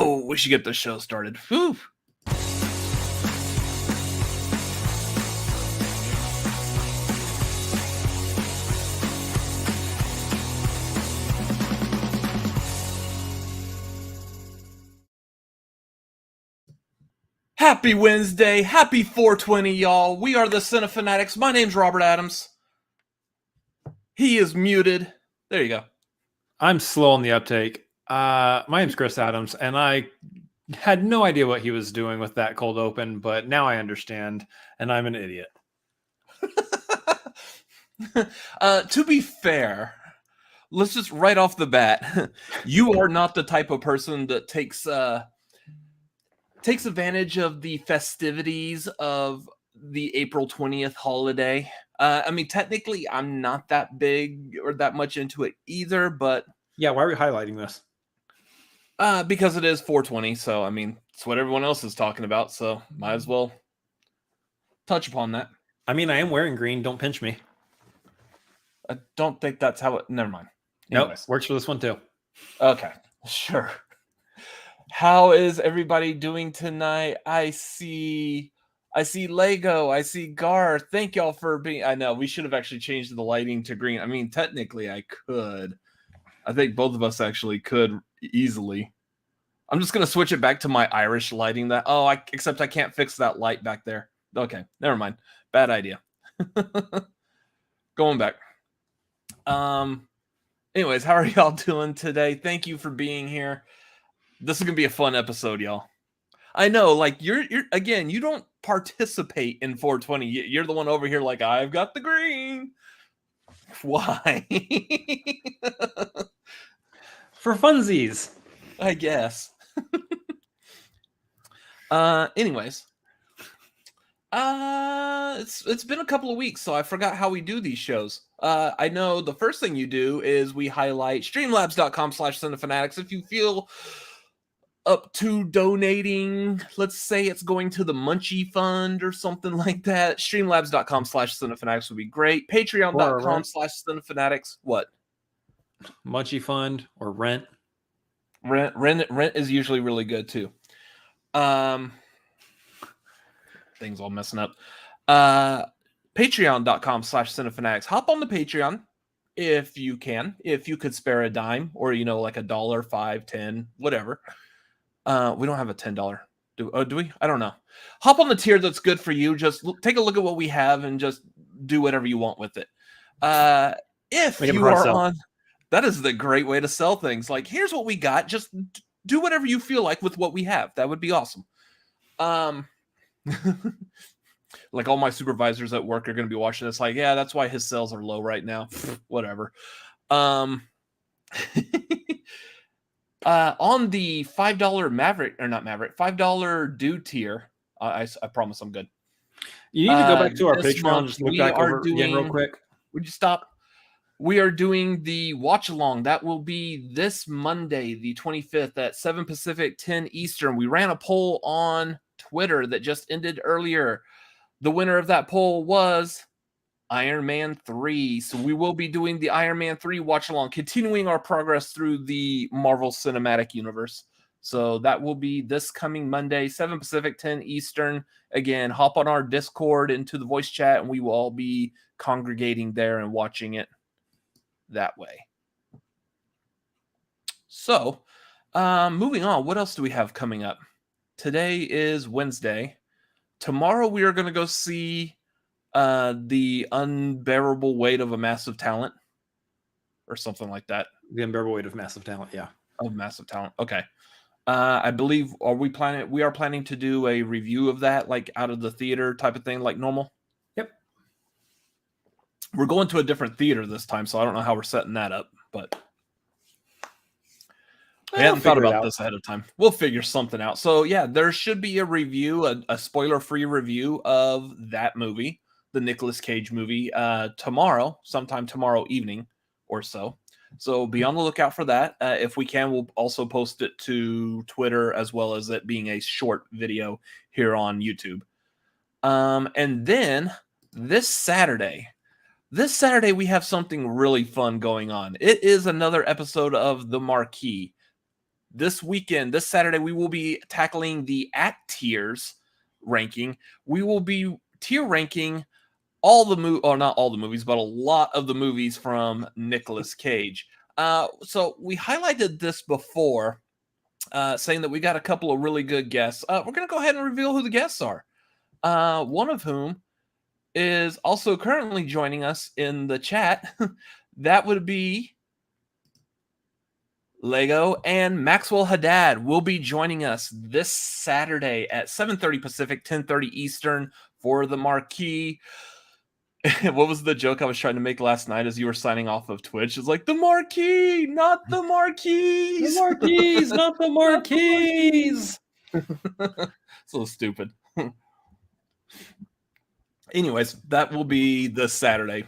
Oh, we should get the show started. Whew. Happy Wednesday. Happy 420, y'all. We are the Cinefanatics. My name's Robert Adams. He is muted. There you go. I'm slow on the uptake. My name's Chris Adams, and I had no idea what he was doing with that cold open, but now I understand, and I'm an idiot. To be fair, let's just right off the bat, you are not the type of person that takes advantage of the festivities of the April 20th holiday. I mean, technically, I'm not that big or that much into it either, but... Yeah, why are we highlighting this? Because it is 420, so, I mean, it's what everyone else is talking about, so might as well touch upon that. I mean, I am wearing green. Don't pinch me. I don't think that's how it... Never mind. Nope, works for this one, too. Okay, sure. How is everybody doing tonight? I see Lego. I see Garr. Thank y'all for being... I know, we should have actually changed the lighting to green. I mean, technically, I could. I think both of us actually could easily. I'm just going to switch it back to my Irish lighting. Except I can't fix that light back there. Okay, never mind. Bad idea. Going back. Anyways, how are y'all doing today? Thank you for being here. This is going to be a fun episode, y'all. I know, like, you're again, you don't participate in 420. You're the one over here like, I've got the green. Why? For funsies. I guess. Anyways. It's been a couple of weeks, so I forgot how we do these shows. I know the first thing you do is we highlight streamlabs.com/cinefanatics. If you feel up to donating, let's say it's going to the Munchie Fund or something like that, streamlabs.com/cinefanatics would be great. Patreon.com/cinefanatics. What? Munchie Fund or rent. Rent is usually really good too. Things all messing up. Patreon.com/cinefanatics. Hop on the Patreon if you can. If you could spare a dime or, like $1, $5, $10, whatever. We don't have a $10. Do we? I don't know. Hop on the tier that's good for you. Just take a look at what we have and just do whatever you want with it. If you are on... That is the great way to sell things. Like, here's what we got. Just do whatever you feel like with what we have. That would be awesome. Like, all my supervisors at work are going to be watching this. Like, yeah, that's why his sales are low right now. Whatever. On the $5 $5 due tier, I promise I'm good. You need to go back to our Patreon and just look back over again real quick. Would you stop? We are doing the watch along. That will be this Monday, the 25th at 7 Pacific, 10 Eastern. We ran a poll on Twitter that just ended earlier. The winner of that poll was Iron Man 3. So we will be doing the Iron Man 3 watch along, continuing our progress through the Marvel Cinematic Universe. So that will be this coming Monday, 7 Pacific, 10 Eastern. Again, hop on our Discord into the voice chat, and we will all be congregating there and watching it that way. So, moving on, what else do we have coming up? Today is Wednesday. Tomorrow we are going to go see The Unbearable Weight of a Massive Talent, or something like that. The Unbearable Weight of Massive Talent, yeah. Of Massive Talent, okay. I believe, we are planning to do a review of that, like out of the theater type of thing, like normal? Yep. We're going to a different theater this time, so I don't know how we're setting that up, but I hadn't thought about this ahead of time. We'll figure something out. So yeah, there should be a review, a spoiler-free review of that movie, the Nicolas Cage movie, sometime tomorrow evening or so. So be on the lookout for that. If we can, we'll also post it to Twitter, as well as it being a short video here on YouTube. And then this Saturday, we have something really fun going on. It is another episode of The Marquee. this weekend, this Saturday, we will be tackling the at tiers ranking. We will be tier ranking all the not all the movies, but a lot of the movies from Nicolas Cage. So we highlighted this before, saying that we got a couple of really good guests. We're going to go ahead and reveal who the guests are. One of whom is also currently joining us in the chat. That would be Lego, and Maxwell Haddad will be joining us this Saturday at 7:30 Pacific, 10:30 Eastern for the marquee. What was the joke I was trying to make last night as you were signing off of Twitch? It's like, the marquee, not the marquees. The marquees, not the marquees. So stupid. Anyways, that will be this Saturday,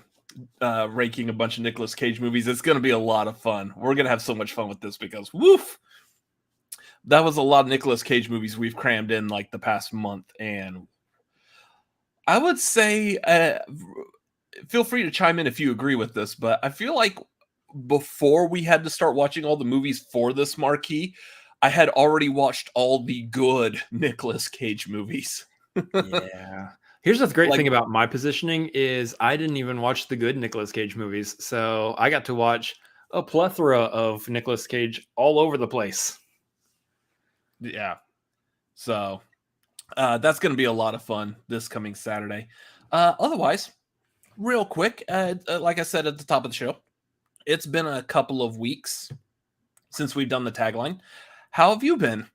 ranking a bunch of Nicolas Cage movies. It's going to be a lot of fun. We're going to have so much fun with this because, woof, that was a lot of Nicolas Cage movies we've crammed in like the past month. And I would say, feel free to chime in if you agree with this, but I feel like before we had to start watching all the movies for this marquee, I had already watched all the good Nicolas Cage movies. Yeah. Here's the great thing about my positioning is I didn't even watch the good Nicolas Cage movies. So I got to watch a plethora of Nicolas Cage all over the place. Yeah. So that's going to be a lot of fun this coming Saturday. Otherwise, real quick, like I said at the top of the show, it's been a couple of weeks since we've done the tagline. How have you been?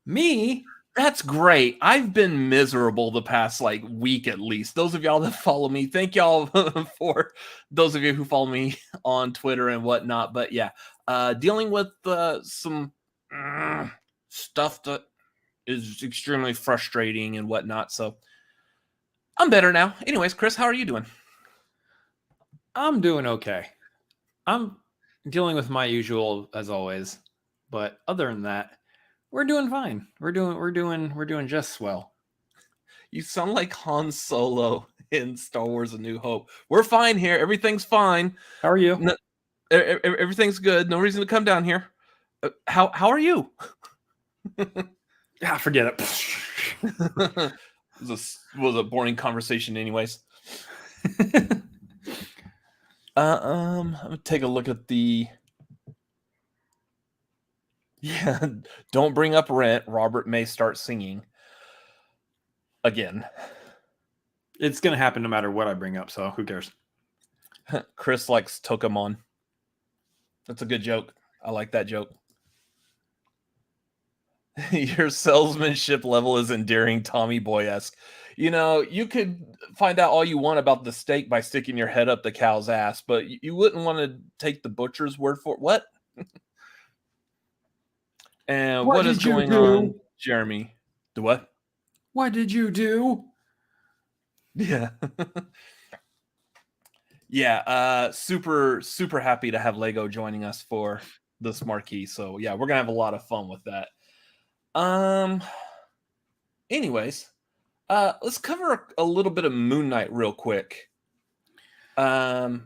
Me? That's great. I've been miserable the past week at least. Those of y'all that follow me, thank y'all for those of you who follow me on Twitter and whatnot. But yeah, dealing with some stuff that is extremely frustrating and whatnot. So I'm better now. Anyways, Chris, how are you doing? I'm doing okay. I'm dealing with my usual as always, but other than that, we're doing fine. We're doing just swell. You sound like Han Solo in Star Wars: A New Hope. We're fine here. Everything's fine. How are you? No, everything's good. No reason to come down here. How are you? Forget it. It was a boring conversation, anyways. I'm gonna take a look at the. Yeah, don't bring up Rent. Robert may start singing again. It's gonna happen no matter what I bring up, so who cares? Chris likes Tokamon. That's a good joke. I like that joke. Your salesmanship level is endearing, Tommy Boy-esque. You know, you could find out all you want about the steak by sticking your head up the cow's ass, but you wouldn't want to take the butcher's word for it. What? And what is going on, Jeremy? The what? What did you do? Yeah. Yeah, super happy to have Lego joining us for this marquee. So yeah, we're gonna have a lot of fun with that. Anyways, let's cover a little bit of Moon Knight real quick. Some,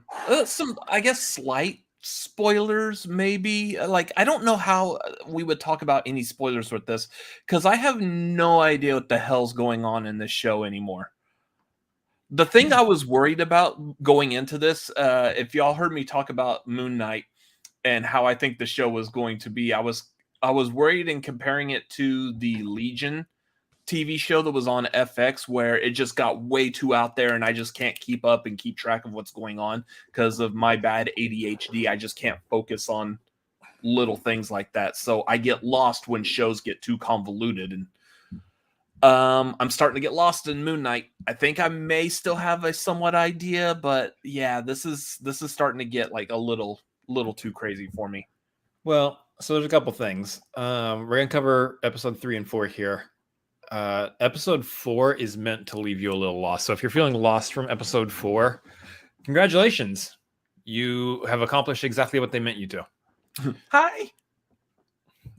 I guess, slight spoilers, maybe. I don't know how we would talk about any spoilers with this, because I have no idea what the hell's going on in this show anymore. The thing I was worried about going into this, if y'all heard me talk about Moon Knight and how I think the show was going to be, I was worried in comparing it to the Legion TV show that was on FX, where it just got way too out there and I just can't keep up and keep track of what's going on because of my bad ADHD. I just can't focus on little things like that. So I get lost when shows get too convoluted, and I'm starting to get lost in Moon Knight. I think I may still have a somewhat idea, but yeah, this is starting to get a little too crazy for me. Well, so there's a couple things. We're gonna cover episode 3 and 4 here. Episode 4 is meant to leave you a little lost. So if you're feeling lost from episode 4, congratulations. You have accomplished exactly what they meant you to. Hi.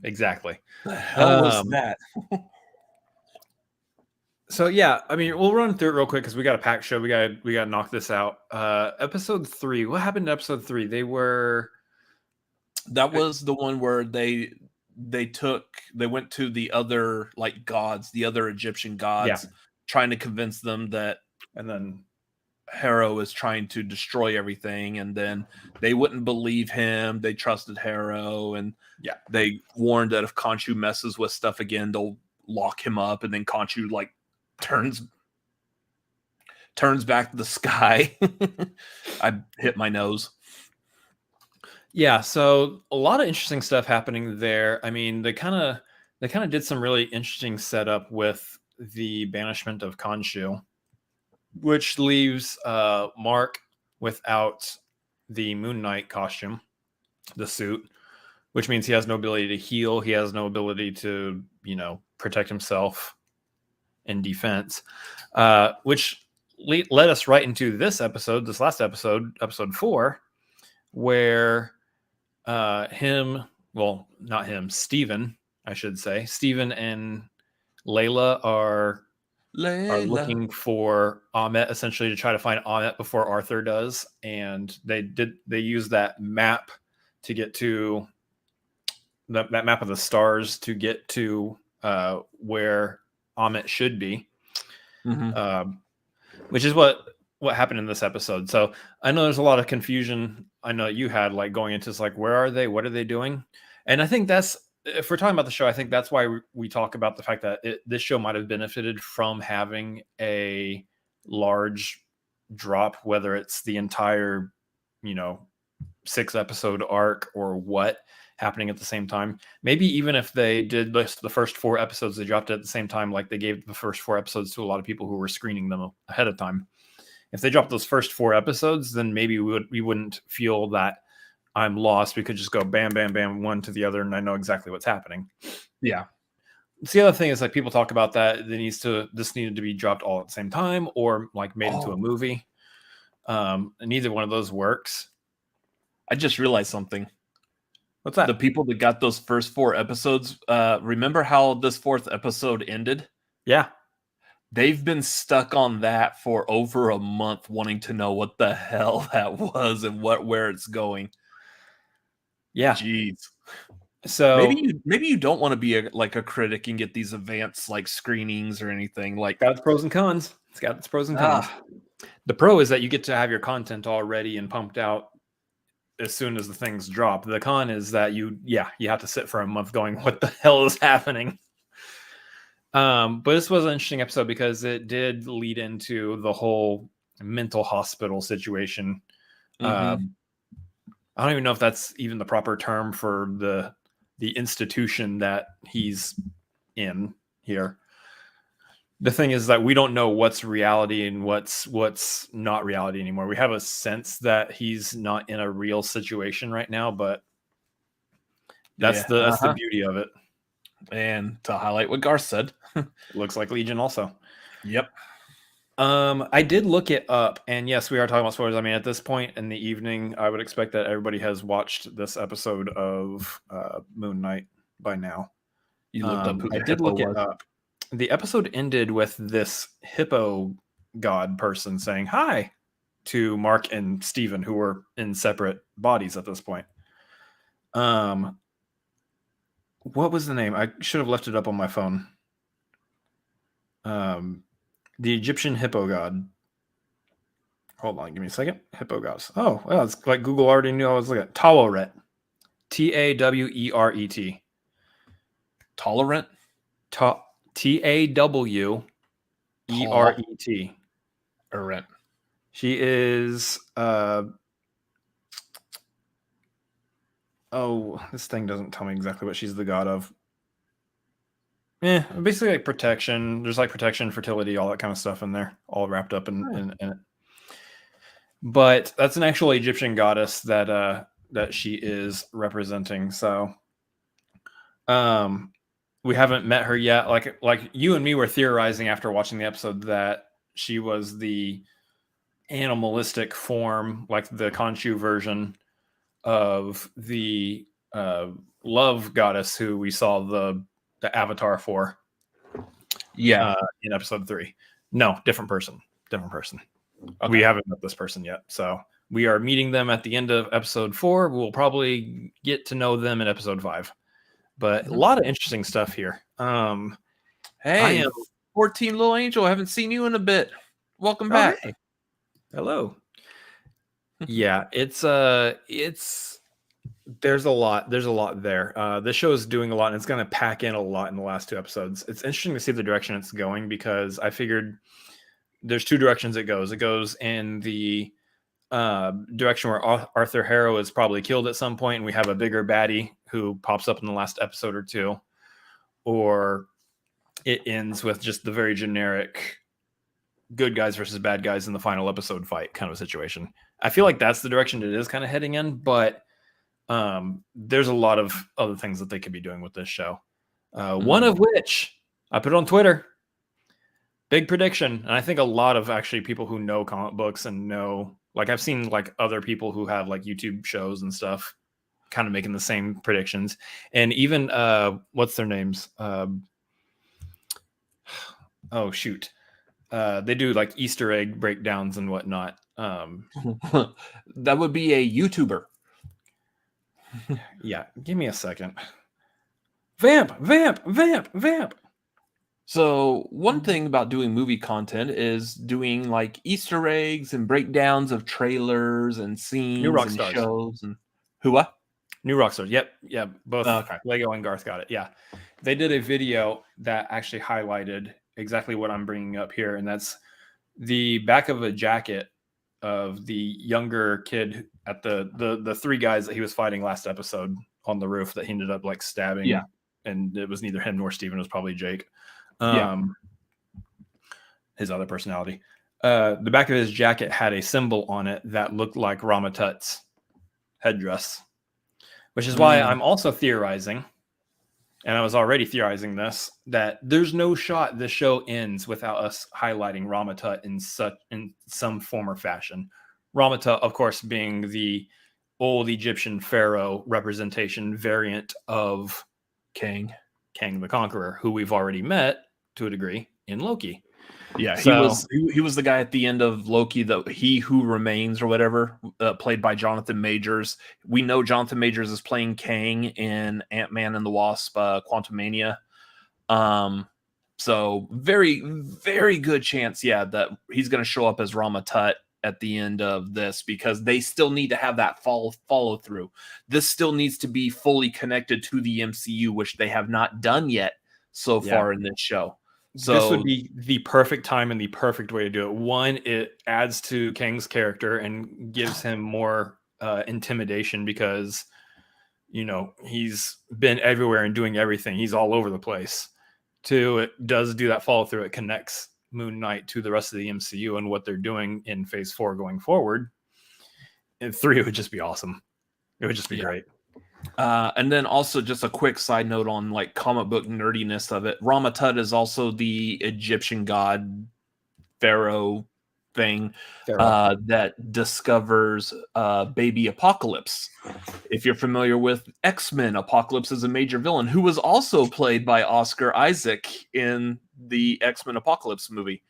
Exactly. The hell was that? So yeah, I mean, we'll run through it real quick because we got a packed show. We got to knock this out. Episode 3. What happened to episode 3? They were That was the one where they went to the other like gods, the other Egyptian gods, trying to convince them that, and then Harrow is trying to destroy everything, and then they wouldn't believe him. They trusted Harrow, and they warned that if Khonshu messes with stuff again, they'll lock him up, and then Khonshu like turns back to the sky. I hit my nose. Yeah, so a lot of interesting stuff happening there. I mean, they kind of did some really interesting setup with the banishment of Khonshu, which leaves Mark without the Moon Knight costume, the suit, which means he has no ability to heal. He has no ability to, protect himself in defense, which led us right into this last episode, episode 4, where Steven, I should say, Steven and Layla are looking for Ammit, essentially, to try to find Ammit before Arthur does, and they use that map to get to that map of the stars to get to where Ammit should be, which is what happened in this episode. So I know there's a lot of confusion. I know you had like going into this, like, where are they? What are they doing? And I think that's, if we're talking about the show, I think that's why we talk about the fact that this show might have benefited from having a large drop, whether it's the entire, 6-episode arc or what happening at the same time. Maybe even if they did the first 4 episodes, they dropped it at the same time, like they gave the first 4 episodes to a lot of people who were screening them ahead of time. If they dropped those first 4 episodes, then maybe we wouldn't feel that I'm lost. We could just go bam, bam, bam, one to the other, and I know exactly what's happening. Yeah. So the other thing is, like, people talk about that this needed to be dropped all at the same time, or like made into a movie. Neither one of those works. I just realized something. What's that? The people that got those first 4 episodes, remember how this 4th episode ended? Yeah. They've been stuck on that for over a month, wanting to know what the hell that was and where it's going. Yeah. Jeez. So maybe you don't want to be a critic and get these advanced like screenings or anything. Like, got its pros and cons. It's got its pros and cons. The pro is that you get to have your content all ready and pumped out as soon as the things drop. The con is that you have to sit for a month going, what the hell is happening? But this was an interesting episode because it did lead into the whole mental hospital situation. I don't even know if that's even the proper term for the institution that he's in here. The thing is that we don't know what's reality and what's not reality anymore. We have a sense that he's not in a real situation right now, but that's the beauty of it. And to highlight what Garth said, looks like Legion also. Yep. I did look it up, and yes, we are talking about spoilers. I mean, at this point in the evening, I would expect that everybody has watched this episode of Moon Knight by now. You looked up who I did look it up. The episode ended with this hippo god person saying hi to Mark and Steven, who were in separate bodies at this point. What was the name? I should have left it up on my phone. The Egyptian hippo god. Hold on, give me a second. Hippo gods. Oh, well, it's like Google already knew I was looking at. Taweret. Taweret. Tolerant? Taweret. Errant. She is this thing doesn't tell me exactly what she's the god of. Basically like protection. There's like protection, fertility, all that kind of stuff in there, all wrapped up in it. But that's an actual Egyptian goddess that she is representing. So we haven't met her yet. Like you and me were theorizing after watching the episode that she was the animalistic form, like the Khonshu version of the love goddess who we saw the avatar for. Yeah. In episode 3. No, different person. Okay. We haven't met this person yet. So We are meeting them at the end of episode 4. We'll probably get to know them in episode 5. But a lot of interesting stuff here. Hey, 14 Little Angel, I haven't seen you in a bit. Welcome back. Hey. Hello. Yeah, it's there's a lot there. This show is doing a lot, and it's going to pack in a lot in the last 2 episodes. It's interesting to see the direction it's going, because I figured there's 2 directions it goes. It goes in the direction where Arthur Harrow is probably killed at some point, and we have a bigger baddie who pops up in the last episode or 2, or it ends with just the very generic good guys versus bad guys in the final episode fight kind of a situation. I feel like that's the direction it is kind of heading in, but there's a lot of other things that they could be doing with this show. One of which I put on Twitter. Big prediction. And I think a lot of actually people who know comic books and know, like, I've seen like other people who have like YouTube shows and stuff kind of making the same predictions. And even what's their names? Oh shoot. They do like Easter egg breakdowns and whatnot. That would be a YouTuber. Yeah, give me a second. Vamp. So one thing about doing movie content is doing like Easter eggs and breakdowns of trailers and scenes New rock and stars. shows and what? New Rockstars. Yep. Both Okay. Lego and Garth got it. Yeah. They did a video that actually highlighted exactly what I'm bringing up here. And that's the back of a jacket of the younger kid at the 3 guys that he was fighting last episode on the roof that he ended up like stabbing. Yeah. And it was neither him nor Steven. It was probably Jake. His other personality. The back of his jacket had a symbol on it that looked like Ramatut's headdress, which is why I'm also theorizing, and I was already theorizing this, that there's no shot this show ends without us highlighting Ramatut in some form or fashion. Ramatut, of course, being the old Egyptian pharaoh representation variant of Kang the Conqueror, who we've already met to a degree in Loki. Yeah, he was the guy at the end of Loki, the He Who Remains or whatever, played by Jonathan Majors. We know Jonathan Majors is playing Kang in Ant-Man and the Wasp, Quantumania. So very, very good chance, that he's going to show up as Ramatut at the end of this, because they still need to have that follow through. This still needs to be fully connected to the MCU, which they have not done yet so far in this show. So this would be the perfect time and the perfect way to do it. One, it adds to Kang's character and gives him more intimidation, because, he's been everywhere and doing everything. He's all over the place. 2, it does do that follow through. It connects Moon Knight to the rest of the MCU and what they're doing in Phase 4 going forward. And 3, it would just be awesome. It would just be great. And then also just a quick side note on like comic book nerdiness of it. Ramatut is also the Egyptian god pharaoh thing that discovers baby Apocalypse. If you're familiar with X-Men, Apocalypse is a major villain who was also played by Oscar Isaac in the X-Men Apocalypse movie.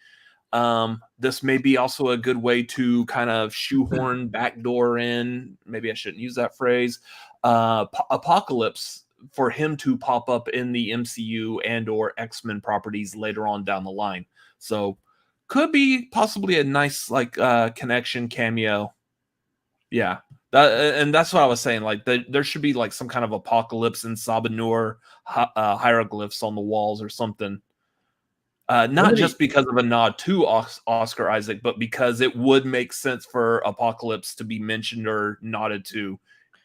This may be also a good way to kind of shoehorn backdoor in, maybe I shouldn't use that phrase, Apocalypse, for him to pop up in the MCU and or X-Men properties later on down the line. So could be possibly a nice like connection cameo. Yeah. And that's what I was saying. Like there should be like some kind of Apocalypse and Sabanur hieroglyphs on the walls or something. Not just because of a nod to Oscar Isaac, but because it would make sense for Apocalypse to be mentioned or nodded to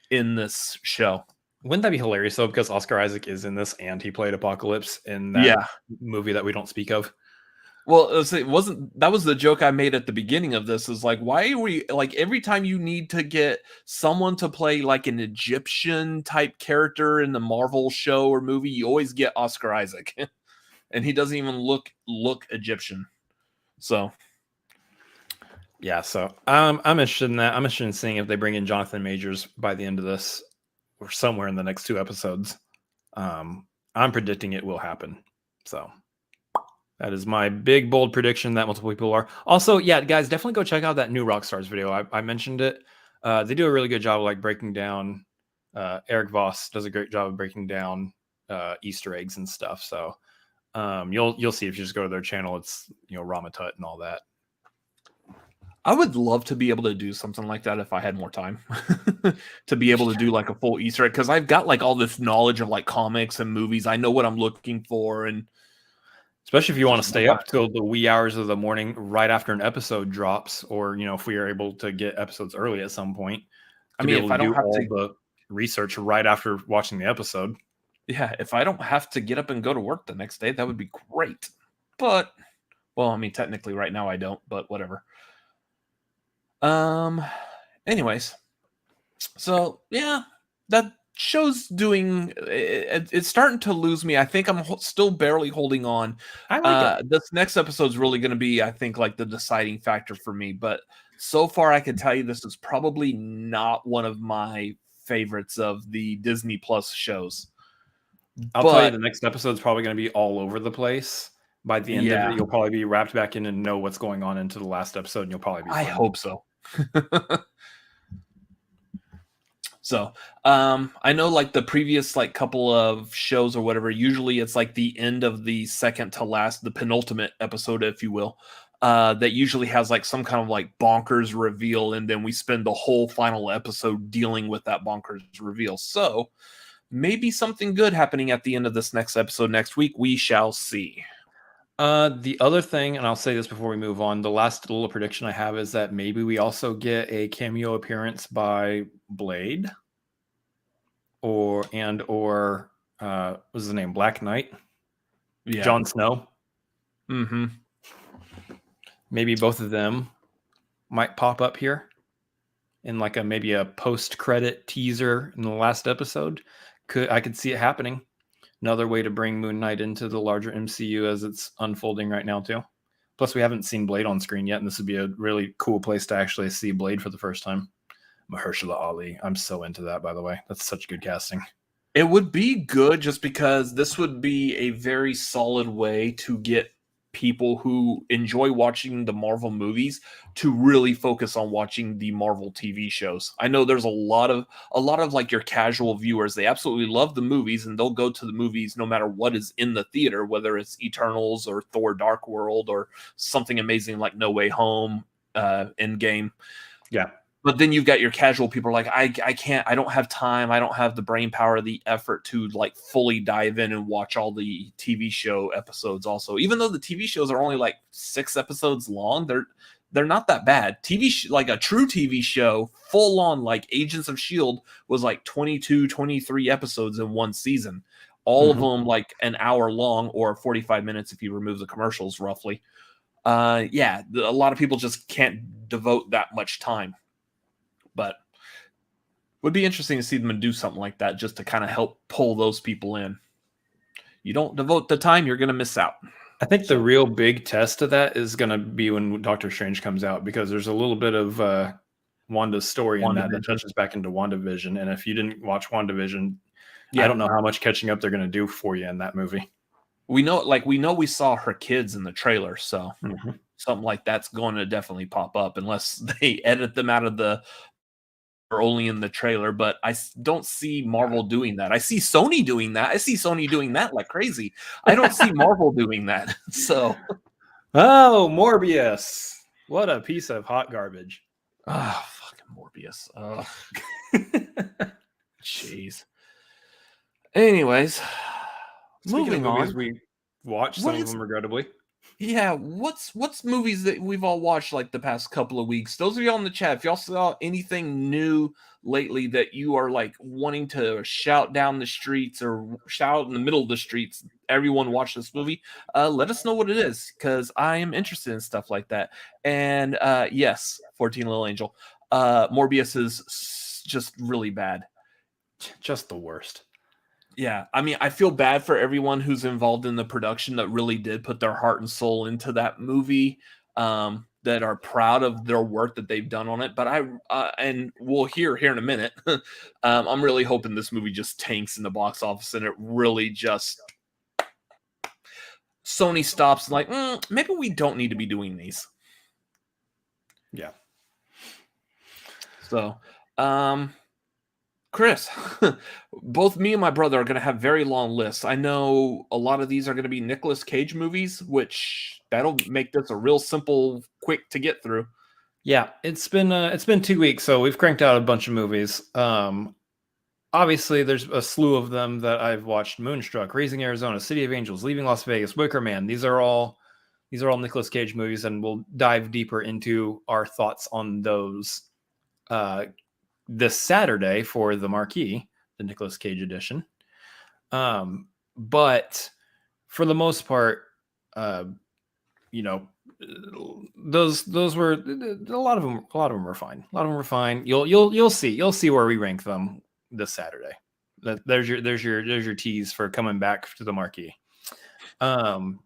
in this show. Wouldn't that be hilarious though? Because Oscar Isaac is in this and he played Apocalypse in that movie that we don't speak of. Well, it wasn't, that was the joke I made at the beginning of this, is like, why are we like every time you need to get someone to play like an Egyptian type character in the Marvel show or movie, you always get Oscar Isaac. And he doesn't even look Egyptian. So yeah, so I'm interested in that. I'm interested in seeing if they bring in Jonathan Majors by the end of this or somewhere in the next 2 episodes. I'm predicting it will happen. So That is my big, bold prediction that multiple people are. Also, yeah, guys, definitely go check out that new Rockstars video. I mentioned it. They do a really good job of like breaking down. Eric Voss does a great job of breaking down Easter eggs and stuff. So you'll see if you just go to their channel. It's Ramatut and all that. I would love to be able to do something like that if I had more time to be able to do like a full Easter egg, because I've got like all this knowledge of like comics and movies. I know what I'm looking for, and especially if you want to stay up till the wee hours of the morning right after an episode drops, or if we are able to get episodes early at some point. I mean, if I don't have all the research right after watching the episode. Yeah, if I don't have to get up and go to work the next day, that would be great. But, well, I mean, technically right now I don't, but whatever. Anyways, so yeah, that show's doing it's starting to lose me. I think I'm still barely holding on. I like it. This next episode's really going to be, I think, like the deciding factor for me. But so far, I can tell you this is probably not one of my favorites of the Disney Plus shows. I'll tell you, the next episode's probably going to be all over the place. By the end of it, you'll probably be wrapped back in and know what's going on into the last episode, and you'll probably be fine. I hope so. So, I know like the previous like couple of shows or whatever, usually it's like the end of the second to last, the penultimate episode, if you will, that usually has like some kind of like bonkers reveal, and then we spend the whole final episode dealing with that bonkers reveal. So maybe something good happening at the end of this next episode next week. We shall see. The other thing, and I'll say this before we move on, the last little prediction I have is that maybe we also get a cameo appearance by Blade, or what's his name, Black Knight, Jon Snow. Mm-hmm. Maybe both of them might pop up here in like maybe a post-credit teaser in the last episode. I could see it happening. Another way to bring Moon Knight into the larger MCU as it's unfolding right now, too. Plus, we haven't seen Blade on screen yet, and this would be a really cool place to actually see Blade for the first time. Mahershala Ali. I'm so into that, by the way. That's such good casting. It would be good just because this would be a very solid way to get people who enjoy watching the Marvel movies to really focus on watching the Marvel TV shows. I know there's a lot of like your casual viewers, they absolutely love the movies and they'll go to the movies no matter what is in the theater, whether it's Eternals or Thor Dark World or something amazing like No Way Home, Endgame. Yeah. But then you've got your casual people like, I can't, I don't have time. I don't have the brain power, the effort to like fully dive in and watch all the TV show episodes also. Even though the TV shows are only like 6 episodes long, they're not that bad. Like a true TV show, full on like Agents of S.H.I.E.L.D. was like 22, 23 episodes in one season. All of them like an hour long or 45 minutes if you remove the commercials roughly. A lot of people just can't devote that much time. But would be interesting to see them do something like that just to kind of help pull those people in. You don't devote the time, you're going to miss out. I think the real big test of that is going to be when Doctor Strange comes out, because there's a little bit of Wanda's story in that touches back into WandaVision. And if you didn't watch WandaVision, I don't know how much catching up they're going to do for you in that movie. We know we saw her kids in the trailer, so something like that's going to definitely pop up unless they edit them out of the or only in the trailer, but I don't see Marvel doing that. I see Sony doing that. I see Sony doing that like crazy. I don't see Marvel doing that. So, Morbius. What a piece of hot garbage. Fucking Morbius. Jeez. Anyways, moving on. We watched some of them regrettably. Yeah, what's movies that we've all watched like the past couple of weeks? Those of y'all in the chat, if y'all saw anything new lately that you are like wanting to shout down the streets or shout in the middle of the streets, everyone watch this movie, let us know what it is, because I am interested in stuff like that. And yes, 14 Little Angel. Morbius is just really bad. Just the worst. Yeah, I mean, I feel bad for everyone who's involved in the production that really did put their heart and soul into that movie, that are proud of their work that they've done on it. But and we'll hear here in a minute, I'm really hoping this movie just tanks in the box office and it really just Sony stops like, maybe we don't need to be doing these. Yeah. So, Chris, both me and my brother are going to have very long lists. I know a lot of these are going to be Nicolas Cage movies, which that'll make this a real simple, quick to get through. Yeah, it's been 2 weeks, so we've cranked out a bunch of movies. Obviously, there's a slew of them that I've watched: Moonstruck, Raising Arizona, City of Angels, Leaving Las Vegas, Wicker Man. These are all Nicolas Cage movies, and we'll dive deeper into our thoughts on those this Saturday for the marquee, the Nicolas Cage edition. But for the most part, those were a lot of them were fine. A lot of them were fine. You'll see where we rank them this Saturday. There's your tease for coming back to the marquee. The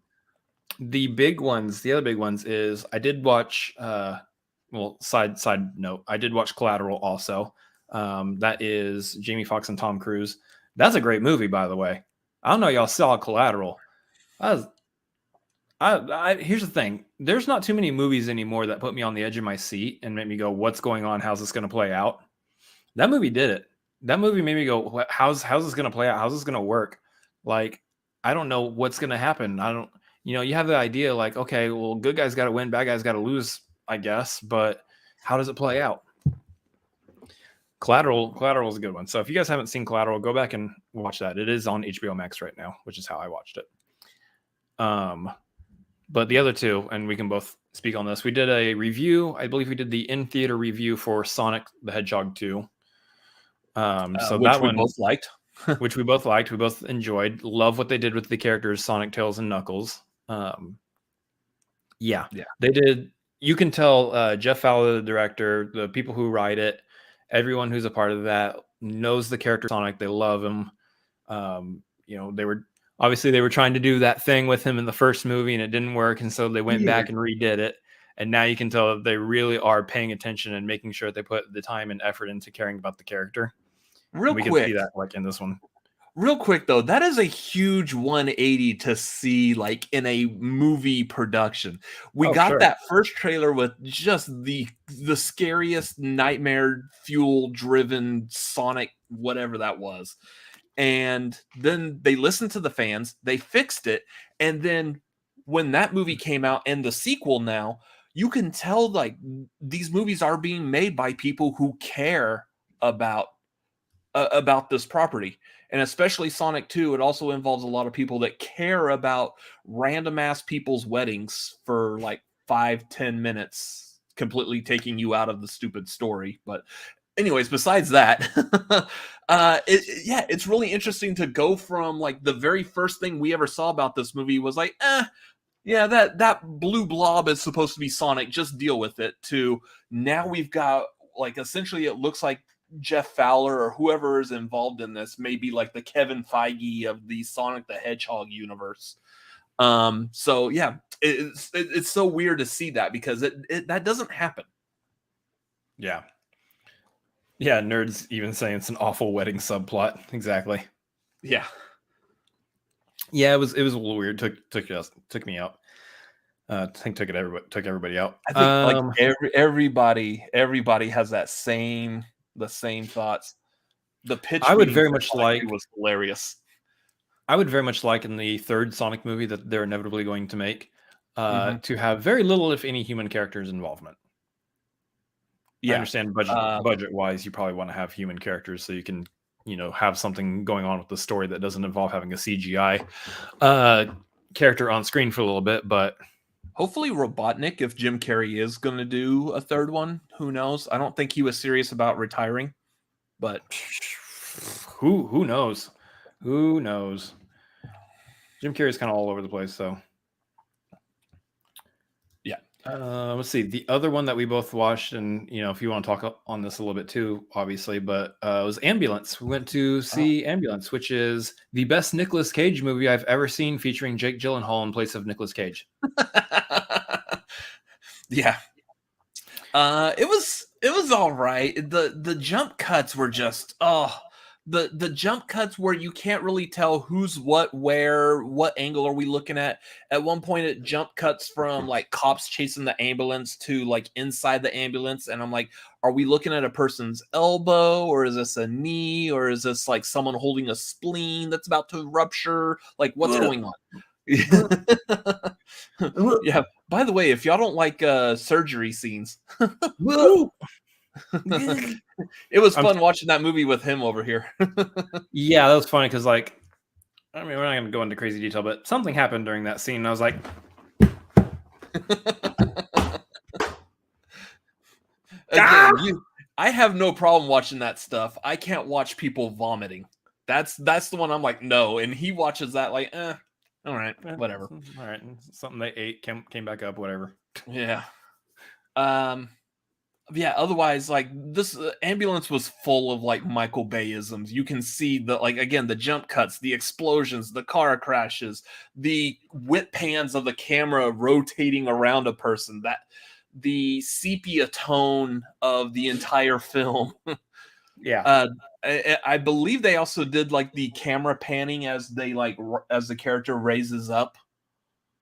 other big ones is I did watch side note, I did watch Collateral also. That is Jamie Foxx and Tom Cruise. That's a great movie, by the way. I don't know y'all saw Collateral. Here's the thing. There's not too many movies anymore that put me on the edge of my seat and make me go, what's going on? How's this going to play out? That movie did it. That movie made me go, how's this going to play out? How's this going to work? Like, I don't know what's going to happen. You have the idea like, okay, well, good guys got to win, bad guys got to lose, I guess. But how does it play out? Collateral is a good one. So if you guys haven't seen Collateral, go back and watch that. It is on HBO Max right now, which is how I watched it. But the other two, and we can both speak on this. We did a review. I believe we did the in-theater review for Sonic the Hedgehog 2. So which that we one both liked. which we both liked. We both enjoyed. Love what they did with the characters Sonic, Tails, and Knuckles. Yeah. They did. You can tell Jeff Fowler, the director, the people who write it, everyone who's a part of that knows the character Sonic. They love him. They were trying to do that thing with him in the first movie and it didn't work. And so they went back and redid it. And now you can tell that they really are paying attention and making sure they put the time and effort into caring about the character. We can see that like in this one. Real quick though, that is a huge 180 to see like in a movie production. We got that first trailer with just the scariest nightmare fuel driven Sonic, whatever that was. And then they listened to the fans, they fixed it. And then when that movie came out and the sequel now, you can tell like these movies are being made by people who care about this property. And especially Sonic 2, it also involves a lot of people that care about random ass people's weddings for like 5-10 minutes, completely taking you out of the stupid story. But anyways, besides that, it's really interesting to go from like the very first thing we ever saw about this movie was like, that blue blob is supposed to be Sonic, just deal with it, to now we've got like essentially it looks like Jeff Fowler or whoever is involved in this may be like the Kevin Feige of the Sonic the Hedgehog universe. So yeah, it's so weird to see that because that doesn't happen. Yeah. Yeah, Nerd's even saying it's an awful wedding subplot. Exactly. Yeah. Yeah, it was a little weird. Took me out. I think took everybody out. I think like everybody has the same thoughts. The pitch I would very much like was hilarious. I would very much like in the third Sonic movie that they're inevitably going to make to have very little, if any, human characters involvement. Yeah. I understand budget wise, you probably want to have human characters so you can, have something going on with the story that doesn't involve having a CGI character on screen for a little bit, but hopefully Robotnik, if Jim Carrey is going to do a third one, who knows? I don't think he was serious about retiring, but who knows? Who knows? Jim Carrey's kind of all over the place, so yeah. Let's see. The other one that we both watched, and if you want to talk on this a little bit too, obviously, but it was Ambulance. We went to see Ambulance, which is the best Nicolas Cage movie I've ever seen, featuring Jake Gyllenhaal in place of Nicolas Cage. Yeah. It was all right. The jump cuts were just the jump cuts where you can't really tell who's what, where, what angle are we looking at. At one point, it jump cuts from like cops chasing the ambulance to like inside the ambulance, and I'm like, are we looking at a person's elbow, or is this a knee, or is this like someone holding a spleen that's about to rupture? Like, what's going on? Yeah. By the way, if y'all don't like surgery scenes, it was fun watching that movie with him over here. Yeah, that was funny because, like, I mean, we're not going to go into crazy detail, but something happened during that scene. And I was like, again, I have no problem watching that stuff. I can't watch people vomiting. That's the one I'm like, no. And he watches that like, all right, whatever. All right, something they ate came back up, whatever. Yeah. Yeah, otherwise, like, this ambulance was full of like Michael Bay-isms. You can see the, like, again, the jump cuts, the explosions, the car crashes, the whip pans of the camera rotating around a person, that the sepia tone of the entire film. Yeah. I believe they also did like the camera panning as they like as the character raises up.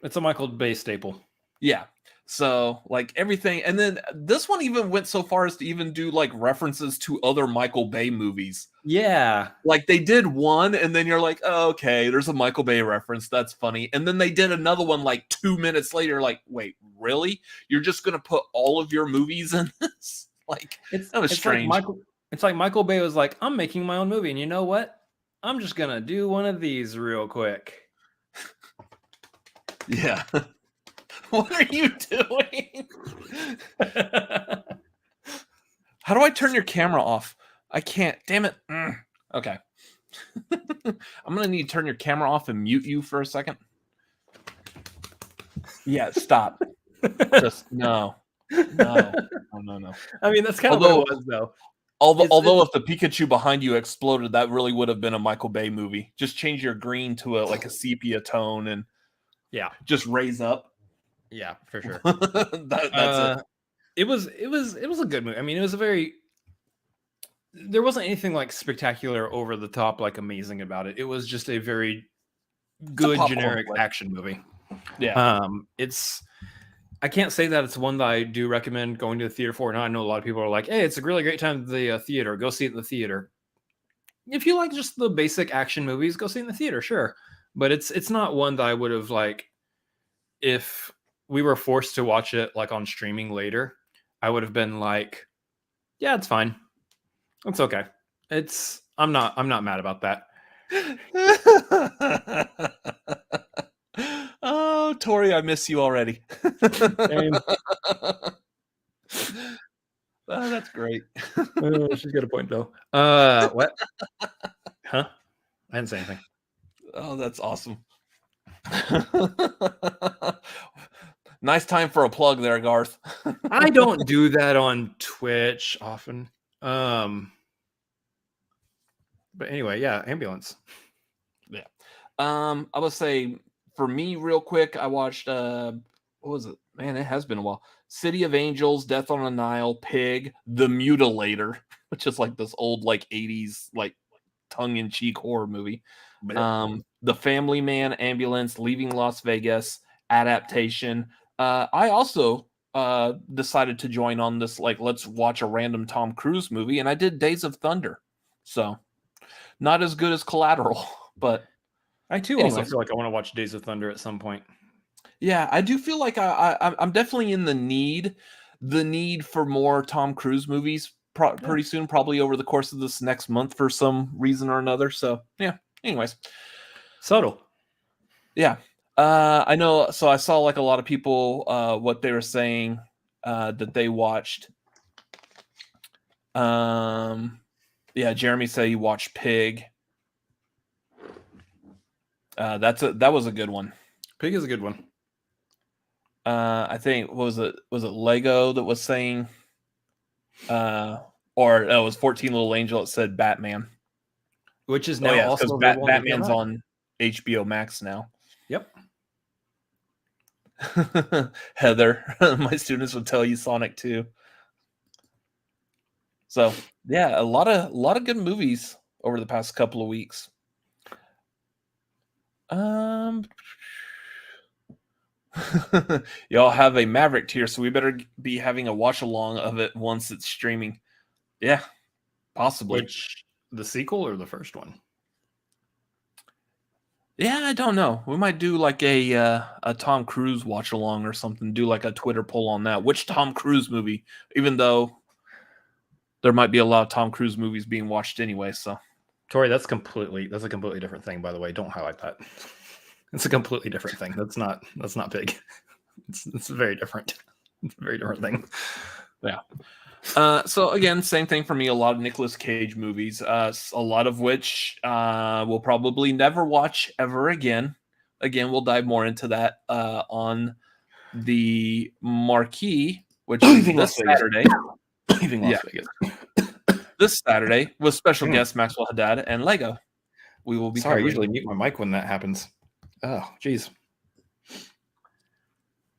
It's a Michael Bay staple. Yeah. So like everything, and then this one even went so far as to even do like references to other Michael Bay movies. Yeah. Like they did one, and then you're like, oh, okay, there's a Michael Bay reference. That's funny. And then they did another one like 2 minutes later. Like, wait, really? You're just gonna put all of your movies in this? Like, that was strange. It's like Michael Bay was like, I'm making my own movie, and you know what? I'm just gonna do one of these real quick. Yeah. What are you doing? How do I turn your camera off? I can't. Damn it. Okay. I'm going to need to turn your camera off and mute you for a second. Yeah, stop. Just no. No. I mean, that's kind of what it was, though. Although if the Pikachu behind you exploded, that really would have been a Michael Bay movie. Just change your green to a sepia tone and just raise up. Yeah, for sure. That's it. It was a good movie. I mean, there wasn't anything like spectacular, over the top, like amazing about it. It was just a very good generic action movie. Yeah. I can't say that it's one that I do recommend going to the theater for. And I know a lot of people are like, hey, it's a really great time at the theater. Go see it in the theater. If you like just the basic action movies, go see it in the theater, sure. But it's not one that I would have, like, if we were forced to watch it like on streaming later, I would have been like, yeah, it's fine. It's okay. I'm not mad about that. Oh, Tori, I miss you already. Oh, that's great. She's got a point though. What? Huh? I didn't say anything. Oh, that's awesome. Nice time for a plug there, Garth. I don't do that on Twitch often. But anyway, yeah, ambulance. Yeah. I would say for me, real quick, I watched what was it? Man, it has been a while. City of Angels, Death on the Nile, Pig, The Mutilator, which is like this old like 80s like tongue-in-cheek horror movie. The Family Man, Ambulance, Leaving Las Vegas, adaptation. I also decided to join on this, like, let's watch a random Tom Cruise movie, and I did Days of Thunder. So not as good as Collateral, but I too also feel like I want to watch Days of Thunder at some point. Yeah, I do feel like I'm definitely in the need for more Tom Cruise movies pretty soon, probably over the course of this next month for some reason or another. So yeah. Anyways, subtle. Yeah. I know. So I saw like a lot of people what they were saying that they watched. Yeah, Jeremy said he watched Pig. That was a good one. Pig is a good one. I think was it Lego that was saying or it was 14 Little Angel that said Batman. Which is now also Batman's on HBO Max now. Yep. Heather, my students would tell you Sonic 2. So yeah, a lot of good movies over the past couple of weeks? Y'all have a Maverick tier, so we better be having a watch along of it once it's streaming. Yeah, possibly. Which, the sequel or the first one? Yeah, I don't know. We might do like a Tom Cruise watch along or something. Do like a Twitter poll on that. Which Tom Cruise movie? Even though there might be a lot of Tom Cruise movies being watched anyway. So, Tori, that's a completely different thing. By the way, don't highlight that. It's a completely different thing. That's not big. It's very different. It's a very different thing. Yeah. So again, same thing for me. A lot of Nicolas Cage movies, a lot of which we'll probably never watch ever again. Again, we'll dive more into that on the marquee, which is this Saturday. Leaving Las Vegas. This Saturday with special guest Maxwell Haddad and Lego. We will be. Sorry, I usually mute my mic when that happens. Oh, geez.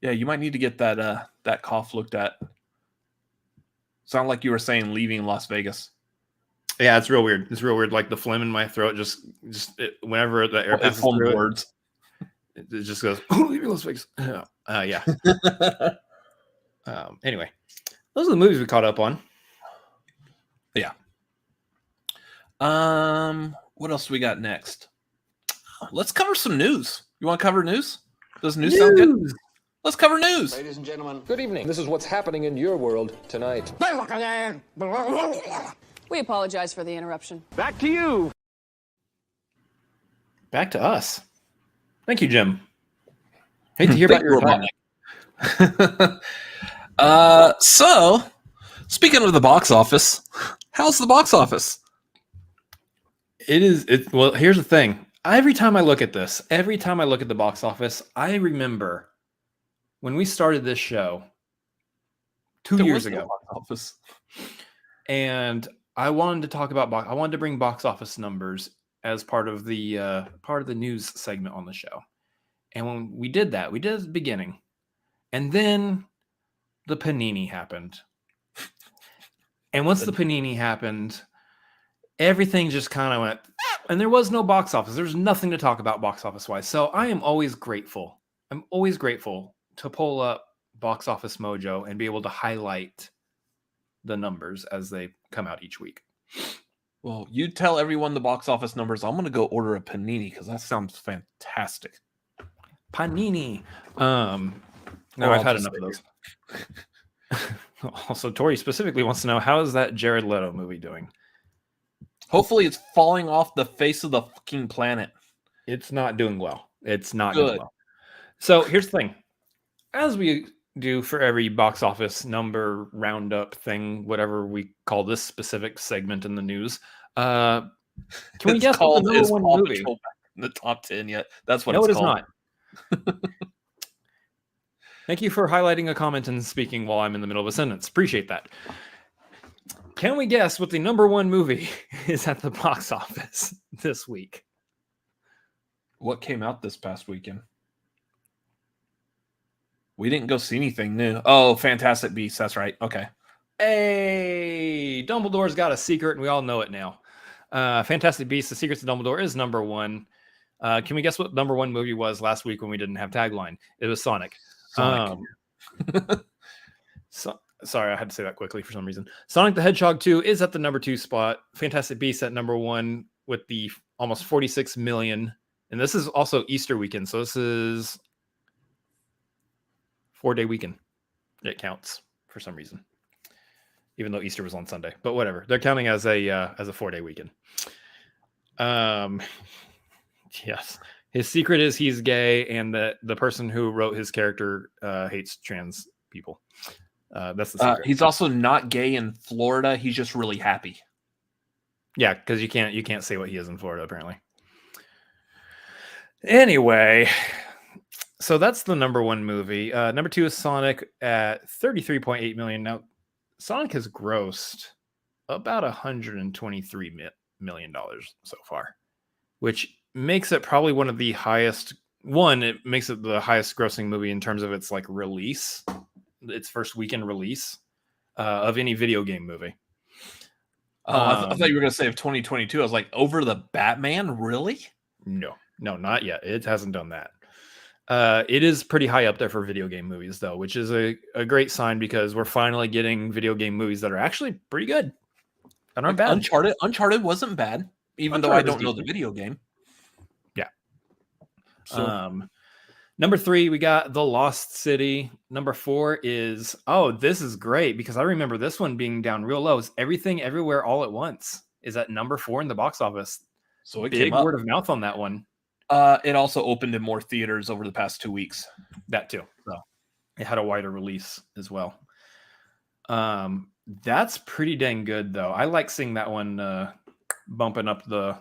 Yeah, you might need to get that cough looked at. Sound like you were saying leaving Las Vegas. Yeah, it's real weird. It's real weird. Like the phlegm in my throat, whenever the air passes through words, it just goes, "Oh, leaving Las Vegas." Yeah. Anyway, those are the movies we caught up on. Yeah. What else do we got next? Let's cover some news. You want to cover news? Does news sound good? Let's cover news. Ladies and gentlemen, good evening. This is what's happening in your world tonight. We apologize for the interruption. Back to you. Back to us. Thank you, Jim. Hate to hear about your time. So, speaking of the box office, how's the box office? Well, here's the thing. Every time I look at the box office, I remember when we started this show 2 years ago, and I wanted to talk about I wanted to bring box office numbers as part of the news segment on the show. And when we did that, we did it at the beginning, and then the panini happened. And once the panini happened, everything just kind of went, and there was no box office. There's nothing to talk about box office wise. So I am always grateful. I'm always grateful to pull up Box Office Mojo and be able to highlight the numbers as they come out each week. Well, you tell everyone the box office numbers. I'm going to go order a panini because that sounds fantastic. Panini. No, I've had enough of those. Also, Tori specifically wants to know, how is that Jared Leto movie doing? Hopefully it's falling off the face of the fucking planet. It's not doing well. It's not good. Doing well. So here's the thing. As we do for every box office number roundup thing, whatever we call this specific segment in the news, can we guess what the number one movie in the top 10 yet? That's what no, it's called. No, it is not. Thank you for highlighting a comment and speaking while I'm in the middle of a sentence. Appreciate that. Can we guess what the number one movie is at the box office this week? What came out this past weekend? We didn't go see anything new. Oh, Fantastic Beasts. That's right. Okay. Hey, Dumbledore's got a secret, and we all know it now. Fantastic Beasts, The Secrets of Dumbledore is number one. Can we guess what number one movie was last week when we didn't have Tagline? It was Sonic. Sorry, I had to say that quickly for some reason. Sonic the Hedgehog 2 is at the number 2 spot. Fantastic Beasts at number 1 with the almost 46 million. And this is also Easter weekend, so this is 4-day weekend. It counts for some reason, even though Easter was on Sunday. But whatever, they're counting as a 4-day weekend. Yes, his secret is he's gay, and the person who wrote his character hates trans people. That's the secret. He's also not gay in Florida. He's just really happy. Yeah, because you can't say what he is in Florida apparently. Anyway, so that's the number one movie. Number 2 is Sonic at 33.8 million. Now, Sonic has grossed about $123 million so far, which makes it probably one of the highest. It makes it the highest grossing movie in terms of its like release, its first weekend release of any video game movie. Oh, I thought you were going to say of 2022. I was like, over the Batman? Really? No, not yet. It hasn't done that. It is pretty high up there for video game movies, though, which is a great sign because we're finally getting video game movies that are actually pretty good and aren't bad. Uncharted wasn't bad, even though I don't know the video game. Yeah. So, number 3, we got The Lost City. Number 4 is, this is great because I remember this one being down real low. It's Everything Everywhere All at Once is at number 4 in the box office. So it big came up. Word of mouth on that one. It also opened in more theaters over the past 2 weeks. That too. So it had a wider release as well. That's pretty dang good though. I like seeing that one bumping up the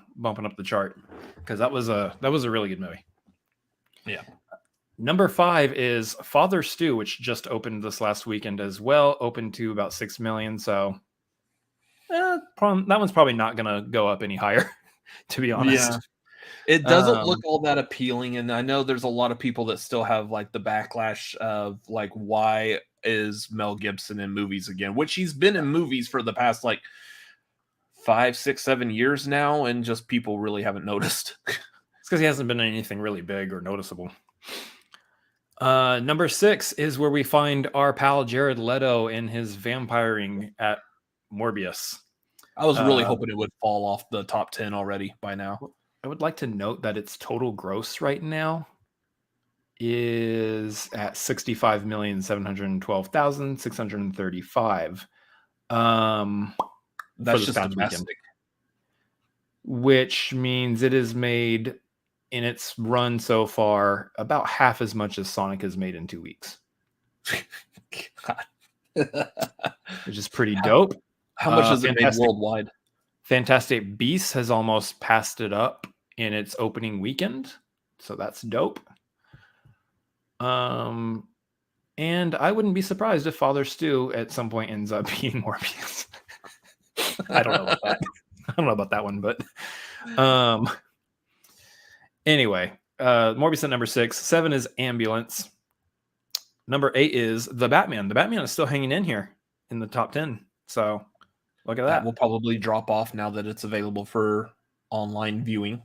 chart because that was a really good movie. Yeah. Number 5 is Father Stew, which just opened this last weekend as well. Opened to about 6 million. So that one's probably not going to go up any higher, to be honest. Yeah. It doesn't look all that appealing. And I know there's a lot of people that still have like the backlash of like, why is Mel Gibson in movies again? Which he's been in movies for the past like 5, 6, 7 years now. And just people really haven't noticed. It's because he hasn't been in anything really big or noticeable. Number 6 is where we find our pal Jared Leto in his vampiring at Morbius. I was really hoping it would fall off the top 10 already by now. I would like to note that its total gross right now is at 65,712,635. That's just domestic. Which means it has made in its run so far about half as much as Sonic has made in 2 weeks. Which is pretty dope. How much has it made worldwide? Fantastic Beasts has almost passed it up in its opening weekend. So that's dope. And I wouldn't be surprised if Father Stew at some point ends up being Morbius. I don't know about that. I don't know about that one, but anyway, Morbius at number 6. 7 is Ambulance. Number 8 is The Batman. The Batman is still hanging in here in the top 10. So look at that. Will probably drop off now that it's available for online viewing.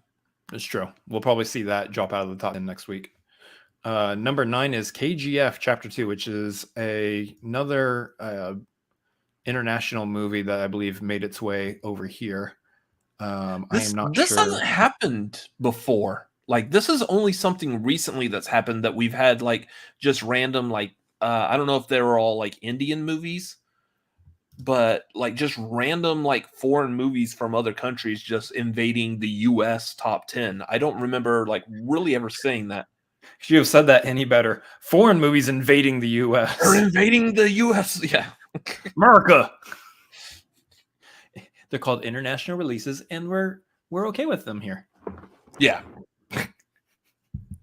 It's true. We'll probably see that drop out of the top 10 next week. Number 9 is KGF Chapter 2, which is another international movie that I believe made its way over here. I am not sure. This hasn't happened before. Like, this is only something recently that's happened that we've had, like, just random, like, I don't know if they were all, like, Indian movies, but, like, just random, like, foreign movies from other countries just invading the U.S. top 10. I don't remember, like, really ever saying that. Should you have said that any better? Foreign movies invading the U.S. They're invading the U.S., yeah. America! They're called international releases, and we're okay with them here. Yeah.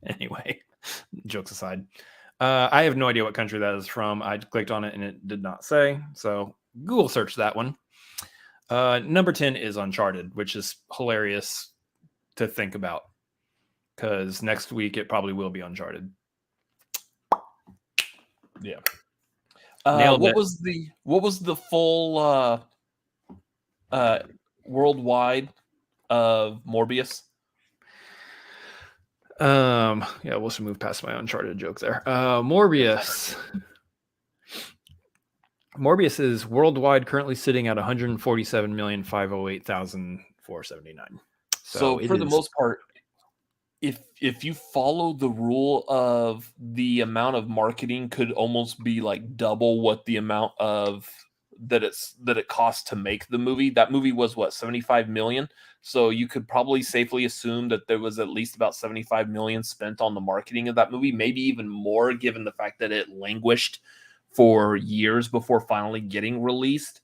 Anyway, jokes aside. I have no idea what country that is from. I clicked on it, and it did not say, so Google search that one. Number 10 is Uncharted, which is hilarious to think about because next week it probably will be Uncharted. Yeah. Nailed what it. was the full worldwide of Morbius? Yeah, we'll just move past my Uncharted joke there. Morbius is worldwide currently sitting at 147,508,479. So for the most part, if you follow the rule of the amount of marketing could almost be like double what the amount of that it costs to make the movie. That movie was what, 75 million. So you could probably safely assume that there was at least about 75 million spent on the marketing of that movie, maybe even more given the fact that it languished for years before finally getting released.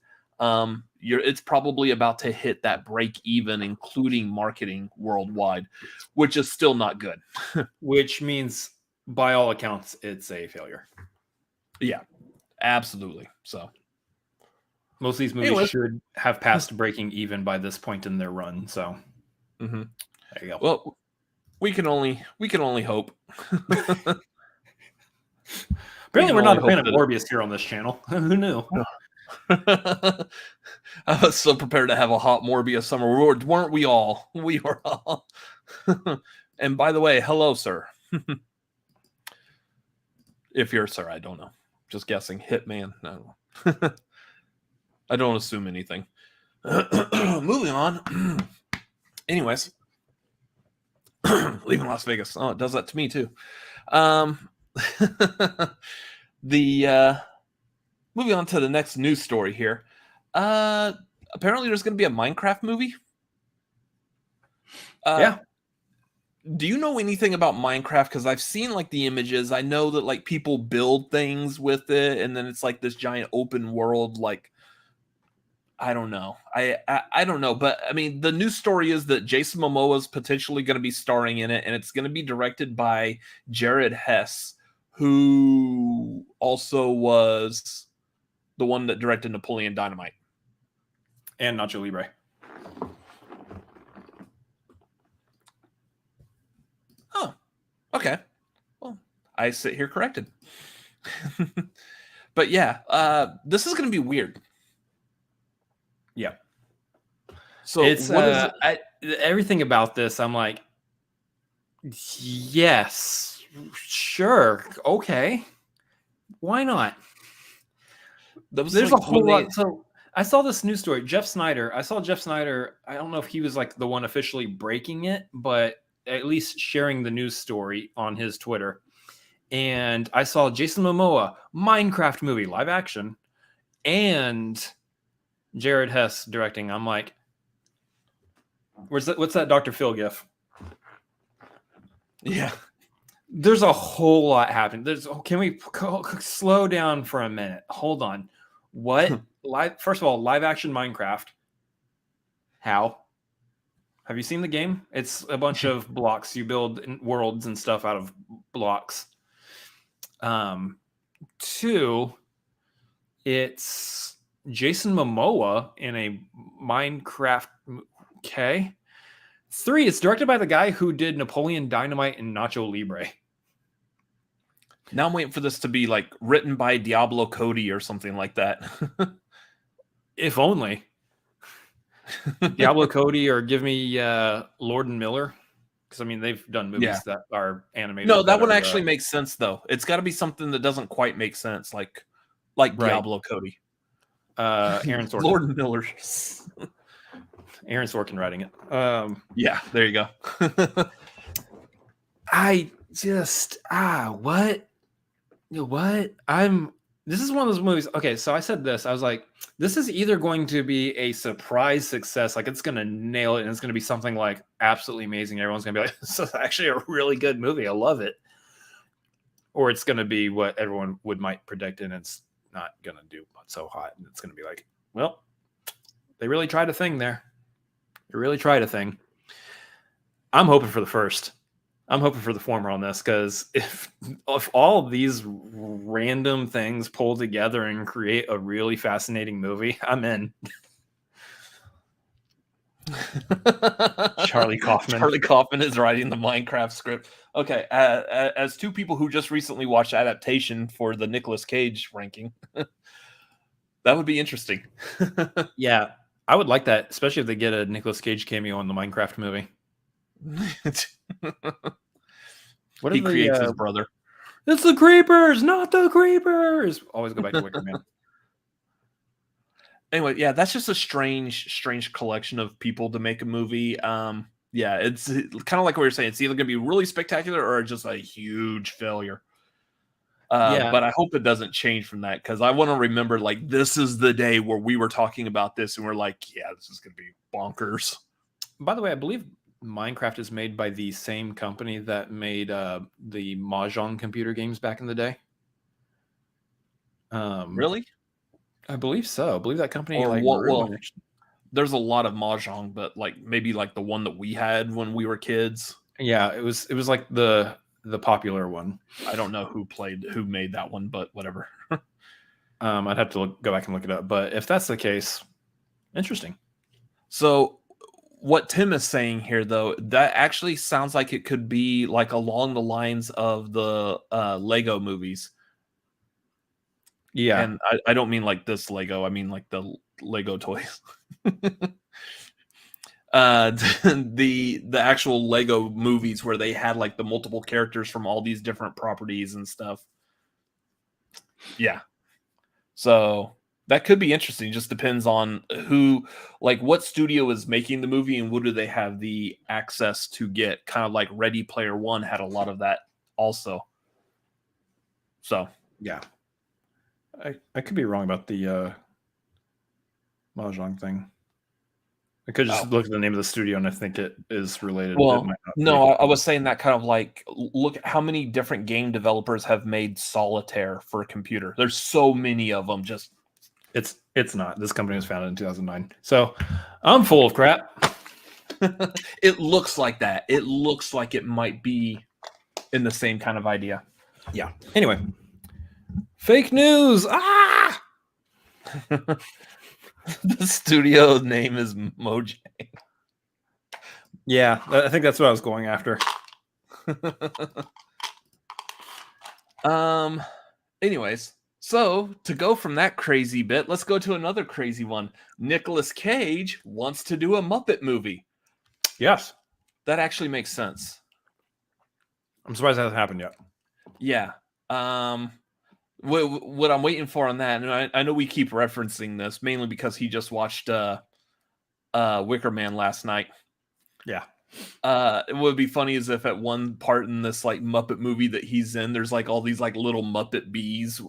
It's probably about to hit that break even, including marketing worldwide, which is still not good. Which means, by all accounts, it's a failure. Yeah, absolutely. So most of these movies should have passed breaking even by this point in their run. So there you go. Well, we can only hope. Apparently, we're not a fan of Morbius here on this channel. Who knew? I was so prepared to have a hot Morbius summer, weren't we all? We were all. And by the way, hello, sir. If you're a sir, I don't know. Just guessing. Hitman. No. I don't assume anything. Moving on. Anyways. Leaving Las Vegas. Oh, it does that to me too. Moving on to the next news story here. Apparently there's going to be a Minecraft movie. Yeah. Do you know anything about Minecraft? Because I've seen like the images. I know that like people build things with it, and then it's like this giant open world. Like, I don't know. I don't know, but I mean, the news story is that Jason Momoa is potentially going to be starring in it, and it's going to be directed by Jared Hess, who also was the one that directed Napoleon Dynamite and Nacho Libre. Oh, okay. Well, I sit here corrected. But yeah, this is going to be weird. Yeah. So it's what is everything about this? I'm like, yes, sure, okay, why not? There's like a whole lot. So I saw this news story. Jeff Snyder. I saw Jeff Snyder. I don't know if he was like the one officially breaking it, but at least sharing the news story on his Twitter. And I saw Jason Momoa, Minecraft movie, live action, and Jared Hess directing. I'm like, what's that Dr. Phil gif? Yeah. There's a whole lot happening. Can we slow down for a minute? Hold on. What? First of all, live action Minecraft. How? Have you seen the game? It's a bunch of blocks. You build worlds and stuff out of blocks. 2, it's Jason Momoa in a Minecraft. Okay. 3, it's directed by the guy who did Napoleon Dynamite and Nacho Libre. Now I'm waiting for this to be like written by Diablo Cody or something like that. If only. Diablo Cody, or give me Lord and Miller. Because I mean, they've done movies that are animated. No, that one actually makes sense though. It's got to be something that doesn't quite make sense, like right. Diablo Cody. Aaron Sorkin. Lord and Miller. Aaron Sorkin writing it. Yeah, there you go. I just what? This is one of those movies. Okay, so I said this. I was like, this is either going to be a surprise success, like it's going to nail it, and it's going to be something like absolutely amazing. Everyone's going to be like, this is actually a really good movie. I love it. Or it's going to be what everyone might predict, and it's not going to do so hot. And it's going to be like, well, they really tried a thing there. They really tried a thing. I'm hoping for the first. I'm hoping for the former on this, because if all of these random things pull together and create a really fascinating movie, I'm in. Charlie Kaufman. Charlie Kaufman is writing the Minecraft script. Okay, as two people who just recently watched adaptation for the Nicolas Cage ranking, that would be interesting. Yeah, I would like that, especially if they get a Nicolas Cage cameo in the Minecraft movie. What he creates his brother. It's the creepers, not the creepers. Always go back to Wicker Man. Anyway, yeah, that's just a strange collection of people to make a movie. Yeah, it's kind of like what you're saying. It's either going to be really spectacular or just a huge failure. But I hope it doesn't change from that, because I want to remember, like, this is the day where we were talking about this and we're like, yeah, this is going to be bonkers. By the way, I believe Minecraft is made by the same company that made the Mahjong computer games back in the day. Really? I believe so. I believe that company. There's a lot of Mahjong, but like maybe like the one that we had when we were kids. Yeah, it was like the popular one. I don't know who made that one, but whatever. I'd have to go back and look it up. But if that's the case, interesting. So what Tim is saying here, though, that actually sounds like it could be like along the lines of the Lego movies. Yeah. And I don't mean like this Lego. I mean like the Lego toys. The actual Lego movies where they had like the multiple characters from all these different properties and stuff. Yeah. So that could be interesting. Just depends on who, like what studio is making the movie and what do they have the access to get. Kind of like Ready Player One had a lot of that also. So yeah, I could be wrong about the Mahjong thing. I could just look at the name of the studio and I think it is related. Well, no, I was saying that kind of like, look at how many different game developers have made Solitaire for a computer. There's so many of them. Just it's not. This company was founded in 2009. So I'm full of crap. It looks like that. It looks like it might be in the same kind of idea. Yeah. Anyway, fake news. Ah! The studio name is Mojang. Yeah, I think that's what I was going after. Anyways, so to go from that crazy bit, let's go to another crazy one. Nicolas Cage wants to do a Muppet movie. Yes. That actually makes sense. I'm surprised that hasn't happened yet. Yeah. What I'm waiting for on that, and I know we keep referencing this mainly because he just watched Wicker Man last night. Yeah. It would be funny as if at one part in this like Muppet movie that he's in, there's like all these like little Muppet bees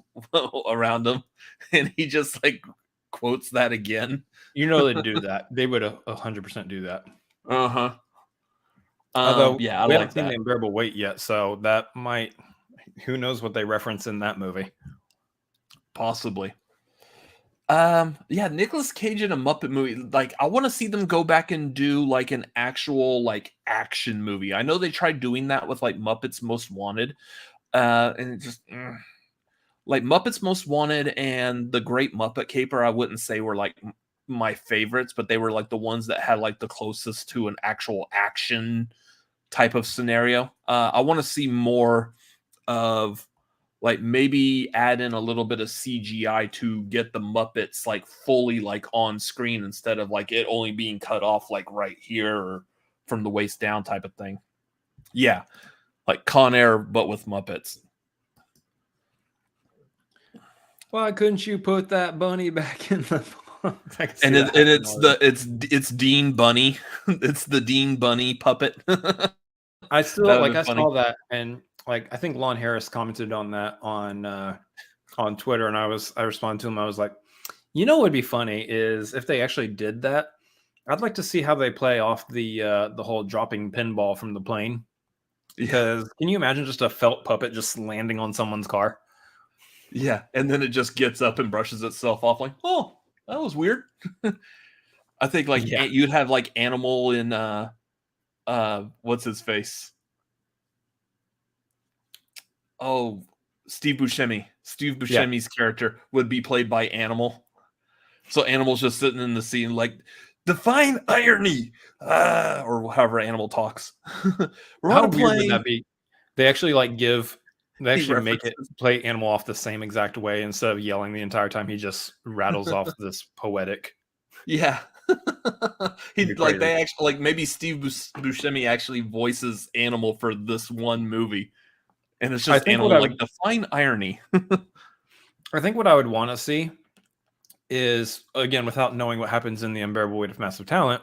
around him, and he just like quotes that again. You know they'd do that. They would 100% do that. Uh-huh. Although yeah, we I haven't like seen that. The Unbearable Weight yet, so that might. Who knows what they reference in that movie? Possibly. Yeah, Nicolas Cage in a Muppet movie. Like, I want to see them go back and do like an actual like action movie. I know they tried doing that with like Muppets Most Wanted, and it just like Muppets Most Wanted and The Great Muppet Caper. I wouldn't say were like my favorites, but they were like the ones that had like the closest to an actual action type of scenario. I want to see more of like maybe add in a little bit of CGI to get the Muppets like fully like on screen instead of like it only being cut off like right here or from the waist down type of thing. Yeah, like Con Air but with Muppets. Why couldn't you put that bunny back in the? And it's Dean Bunny. It's the Dean Bunny puppet. I still That like was I funny. saw that and like I think Lon Harris commented on that on Twitter and I responded to him. I was like, you know what would be funny is if they actually did that. I'd like to see how they play off the whole dropping pinball from the plane. Because can you imagine just a felt puppet just landing on someone's car? Yeah, and then it just gets up and brushes itself off like, oh, that was weird. I think like you'd have like Animal in what's his face? Oh, Steve Buscemi. Steve Buscemi's character would be played by Animal. So Animal's just sitting in the scene like, define irony, or however Animal talks. How weird would that be? They actually make it play Animal off the same exact way instead of yelling the entire time. He just rattles off this poetic. Yeah. He like they actually like maybe Steve Buscemi actually voices Animal for this one movie. And it's just Animal like define irony. I think what I would want to see is, again, without knowing what happens in The Unbearable Weight of Massive Talent,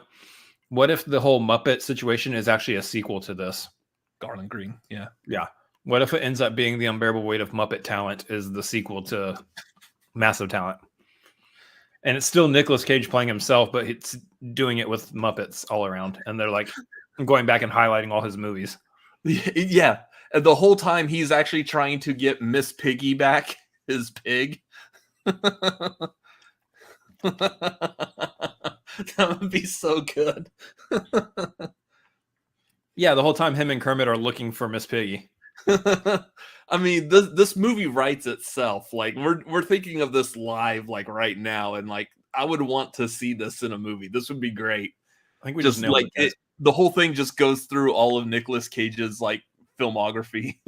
what if the whole Muppet situation is actually a sequel to this? Garland Green, yeah. Yeah. What if it ends up being The Unbearable Weight of Muppet Talent is the sequel to Massive Talent? And it's still Nicolas Cage playing himself, but it's doing it with Muppets all around. And they're like going back and highlighting all his movies. Yeah. The whole time he's actually trying to get Miss Piggy back, his pig. That would be so good. Yeah, the whole time him and Kermit are looking for Miss Piggy. I mean, this movie writes itself. Like we're thinking of this live like right now, and like I would want to see this in a movie. This would be great. I think we just nailed like it. The whole thing just goes through all of Nicolas Cage's like filmography.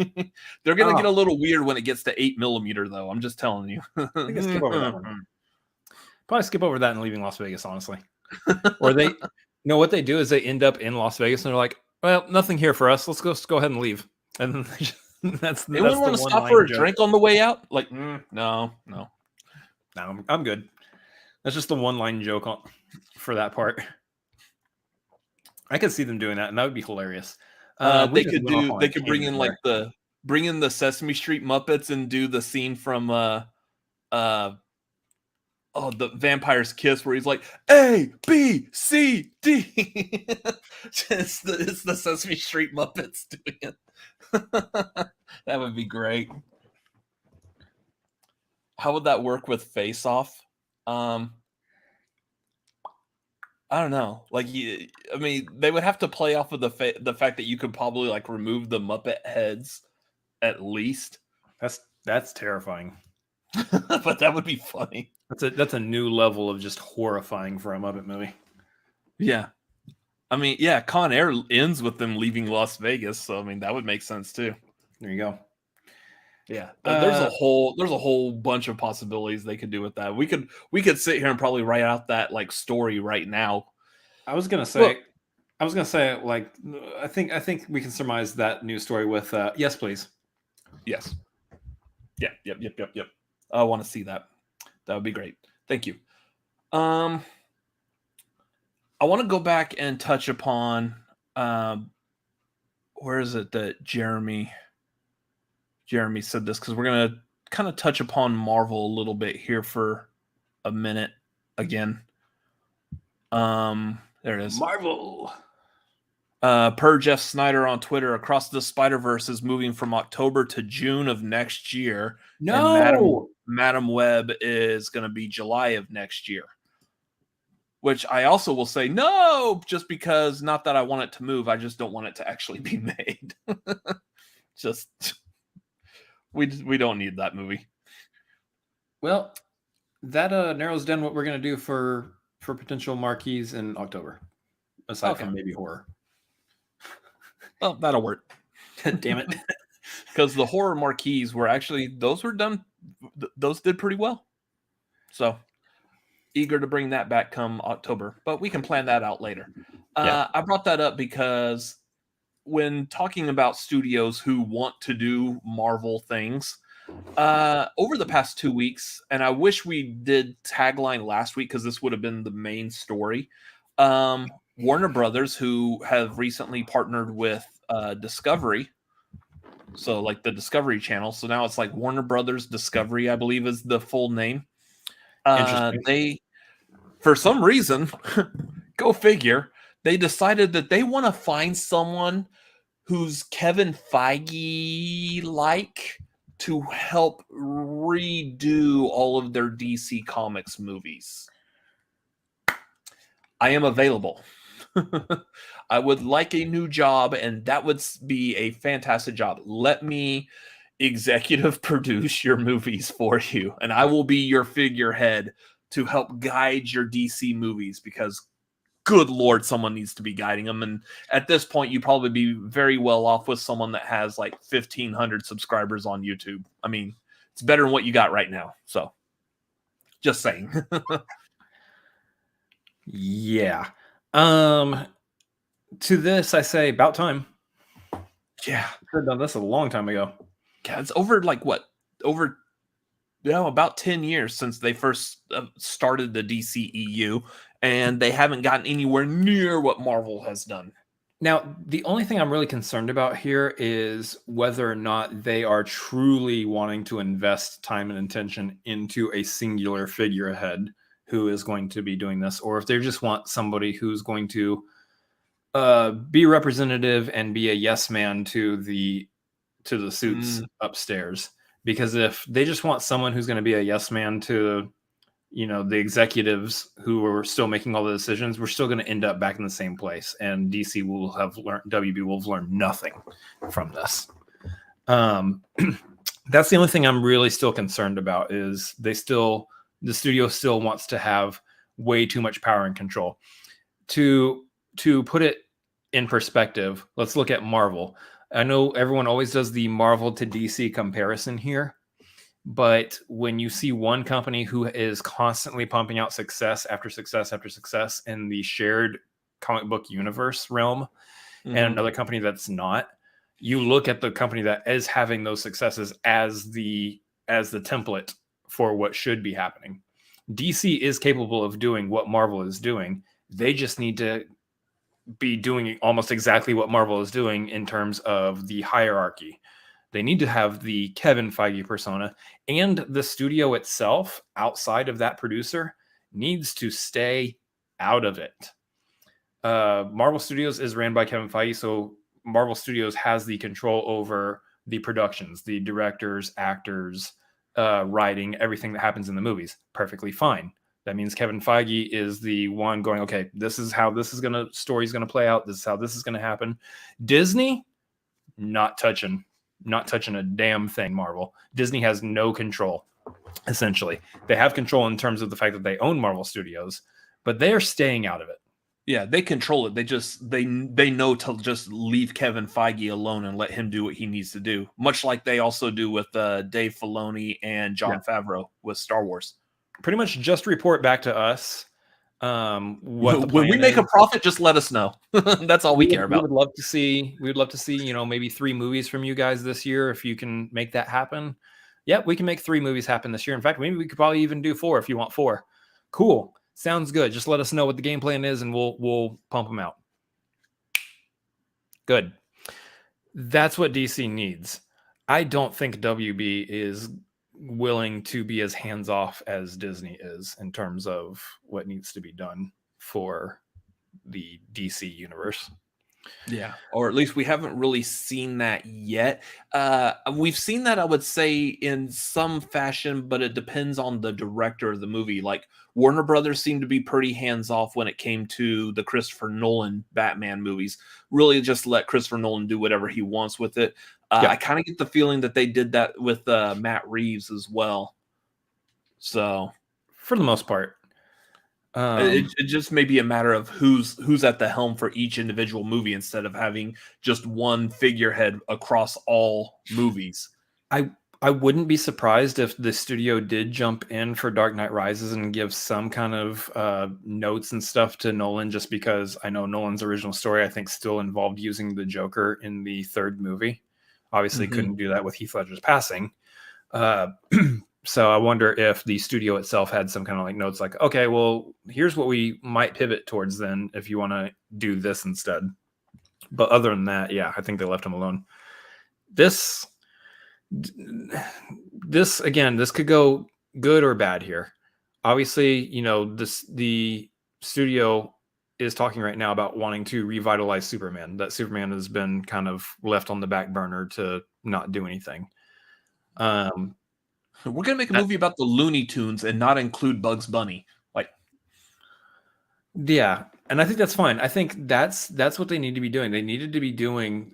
They're gonna get a little weird when it gets to 8mm though. I'm just telling you. I think I skip over that one. Probably skip over that and leaving Las Vegas, honestly. Or they, what they do is they end up in Las Vegas and they're like, well, nothing here for us. Let's go ahead and leave. And then that's Anyone want to stop for a drink on the way out? Like, no. I'm good. That's just the one-line joke for that part. I could see them doing that, and that would be hilarious. They could bring in the Sesame Street Muppets and do the scene from the Vampire's Kiss, where he's like A B C D. it's the Sesame Street Muppets doing it. That would be great. How would that work with Face Off? I don't know. Like, I mean, they would have to play off of the fact that you could probably like remove the Muppet heads at least. That's terrifying. But that would be funny. That's a new level of just horrifying for a Muppet movie. Yeah. I mean, yeah, Con Air ends with them leaving Las Vegas, so I mean that would make sense too. There you go. Yeah, there's a whole bunch of possibilities they could do with that. We could sit here and probably write out that like story right now. I was gonna say, like, I think we can surmise that news story with yes, please. Yes. Yeah. Yep. I want to see that. That would be great. Thank you. I want to go back and touch upon where is it that Jeremy said this, because we're going to kind of touch upon Marvel a little bit here for a minute again. There it is. Marvel. Per Jeff Snyder on Twitter, Across the Spider-Verse is moving from October to June of next year. No. And Madam Web is going to be July of next year. Which I also will say no, just because, not that I want it to move, I just don't want it to actually be made. We don't need that movie. Well, that narrows down what we're going to do for potential marquees in October, aside from maybe horror. Well, that'll work. Damn it. Because the horror marquees those were done, those did pretty well. So eager to bring that back come October, but we can plan that out later. Yeah. I brought that up because when talking about studios who want to do Marvel things, over the past 2 weeks, and I wish we did Tagline last week because this would have been the main story. Warner Brothers, who have recently partnered with Discovery, so like the Discovery Channel. So now it's like Warner Brothers Discovery, I believe is the full name. They, for some reason, go figure, they decided that they want to find someone who's Kevin Feige-like to help redo all of their DC Comics movies. I am available. I would like a new job, and that would be a fantastic job. Let me executive produce your movies for you, and I will be your figurehead to help guide your DC movies, because good Lord, someone needs to be guiding them. And at this point, you'd probably be very well off with someone that has like 1,500 subscribers on YouTube. I mean, it's better than what you got right now. So just saying. Yeah. To this, I say about time. Yeah. Could have done this a long time ago. Yeah, it's over like what? Over about 10 years since they first started the DCEU, and they haven't gotten anywhere near what Marvel has done. Now, the only thing I'm really concerned about here is whether or not they are truly wanting to invest time and attention into a singular figurehead who is going to be doing this, or if they just want somebody who's going to be representative and be a yes man to the suits upstairs. Because if they just want someone who's going to be a yes man to, the executives who are still making all the decisions, we're still going to end up back in the same place. And WB will have learned nothing from this. That's the only thing I'm really still concerned about, is the studio still wants to have way too much power and control. To put it in perspective, let's look at Marvel. I know everyone always does the Marvel to DC comparison here. But when you see one company who is constantly pumping out success after success after success in the shared comic book universe realm, and another company that's not, you look at the company that is having those successes as the template for what should be happening. DC is capable of doing what Marvel is doing. They just need to be doing almost exactly what Marvel is doing in terms of the hierarchy. They need to have the Kevin Feige persona, and the studio itself outside of that producer needs to stay out of it. Marvel Studios is ran by Kevin Feige, so Marvel Studios has the control over the productions, the directors, actors, writing, everything that happens in the movies. Perfectly fine. That means Kevin Feige is the one going, okay, this is how story's gonna play out. This is how this is gonna happen. Disney, not touching a damn thing. Marvel, Disney has no control. Essentially, they have control in terms of the fact that they own Marvel Studios, but they are staying out of it. Yeah, they control it. They know to just leave Kevin Feige alone and let him do what he needs to do. Much like they also do with Dave Filoni and Jon Favreau with Star Wars. Pretty much just report back to us. When we make a profit, just let us know. That's all we care about. We would love to see, maybe 3 movies from you guys this year if you can make that happen. Yeah, we can make 3 movies happen this year. In fact, maybe we could probably even do 4 if you want 4. Cool. Sounds good. Just let us know what the game plan is and we'll pump them out. Good. That's what DC needs. I don't think WB is willing to be as hands-off as Disney is in terms of what needs to be done for the DC universe. Yeah, or at least we haven't really seen that yet. We've seen that, I would say, in some fashion, but it depends on the director of the movie. Like Warner Brothers seemed to be pretty hands-off when it came to the Christopher Nolan Batman movies. Really just let Christopher Nolan do whatever he wants with it. I kind of get the feeling that they did that with Matt Reeves as well. So, for the most part. It just may be a matter of who's at the helm for each individual movie instead of having just one figurehead across all movies. I wouldn't be surprised if the studio did jump in for Dark Knight Rises and give some kind of notes and stuff to Nolan, just because I know Nolan's original story, I think, still involved using the Joker in the 3rd movie. Obviously couldn't do that with Heath Ledger's passing. So I wonder if the studio itself had some kind of like notes like, okay, well, here's what we might pivot towards then if you want to do this instead. But other than that, yeah, I think they left him alone. This again, this could go good or bad here. Obviously, the studio is talking right now about wanting to revitalize Superman. That Superman has been kind of left on the back burner to not do anything. We're going to make a movie about the Looney Tunes and not include Bugs Bunny. Yeah. And I think that's fine. I think that's what they need to be doing. They needed to be doing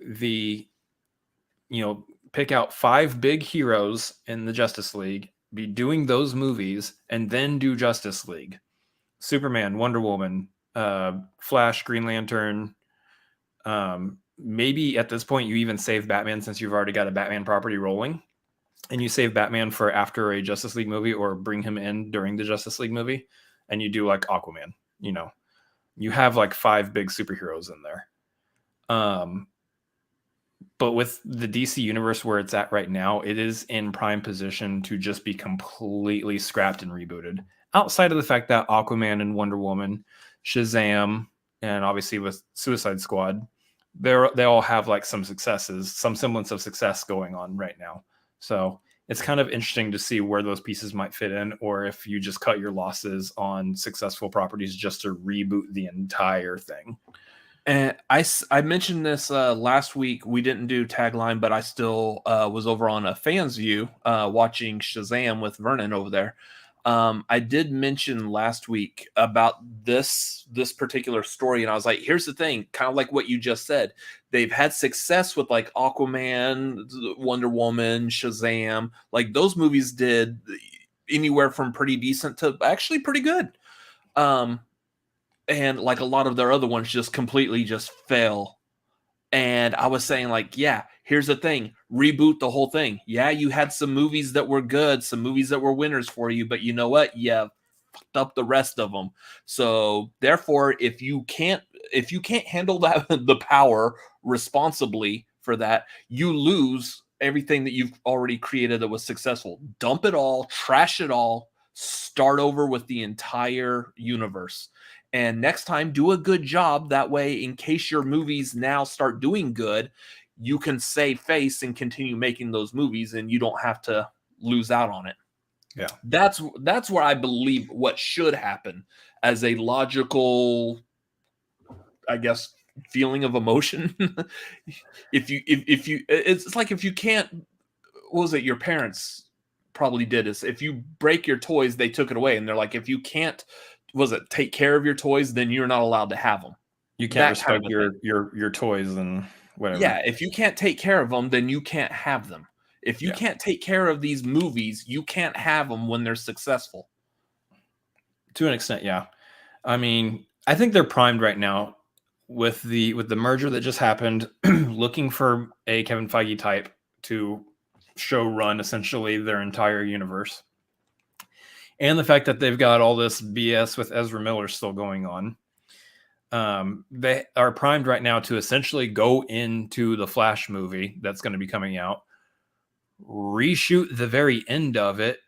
pick out 5 big heroes in the Justice League, be doing those movies, and then do Justice League. Superman, Wonder Woman, Flash, Green Lantern. Maybe at this point you even save Batman since you've already got a Batman property rolling. And you save Batman for after a Justice League movie, or bring him in during the Justice League movie, and you do like Aquaman. You have like 5 big superheroes in there. But with the DC universe where it's at right now, it is in prime position to just be completely scrapped and rebooted. Outside of the fact that Aquaman and Wonder Woman, Shazam, and obviously with Suicide Squad, they all have like some successes, some semblance of success going on right now. So it's kind of interesting to see where those pieces might fit in, or if you just cut your losses on successful properties just to reboot the entire thing. And I mentioned this last week. We didn't do Tagline, but I still was over on a Fans View watching Shazam with Vernon over there. I did mention last week about this particular story, and I was like, here's the thing, kind of like what you just said. They've had success with like Aquaman, Wonder Woman, Shazam. Like those movies did anywhere from pretty decent to actually pretty good. And like a lot of their other ones just completely just fail. And I was saying like, yeah, Here's the thing, reboot the whole thing. Yeah, you had some movies that were good, some movies that were winners for you, but you know what? Yeah, fucked up the rest of them. So therefore, if you can't handle that the power responsibly for that, you lose everything that you've already created that was successful. Dump it all, trash it all, start over with the entire universe. And next time, do a good job. That way, in case your movies now start doing good, you can save face and continue making those movies, and you don't have to lose out on it. Yeah. That's where I believe what should happen as a logical, I guess, feeling of emotion. if you it's like, if you can't, what was it your parents probably did, is if you break your toys, they took it away, and they're like, if you can't, take care of your toys, then you're not allowed to have them. You can't respect your toys and whatever. Yeah, if you can't take care of them, then you can't have them. If you can't take care of these movies, you can't have them when they're successful. To an extent, yeah. I mean, I think they're primed right now with the merger that just happened, looking for a Kevin Feige type to show run essentially their entire universe. And the fact that they've got all this BS with Ezra Miller still going on. They are primed right now to essentially go into the Flash movie that's going to be coming out, reshoot the very end of it.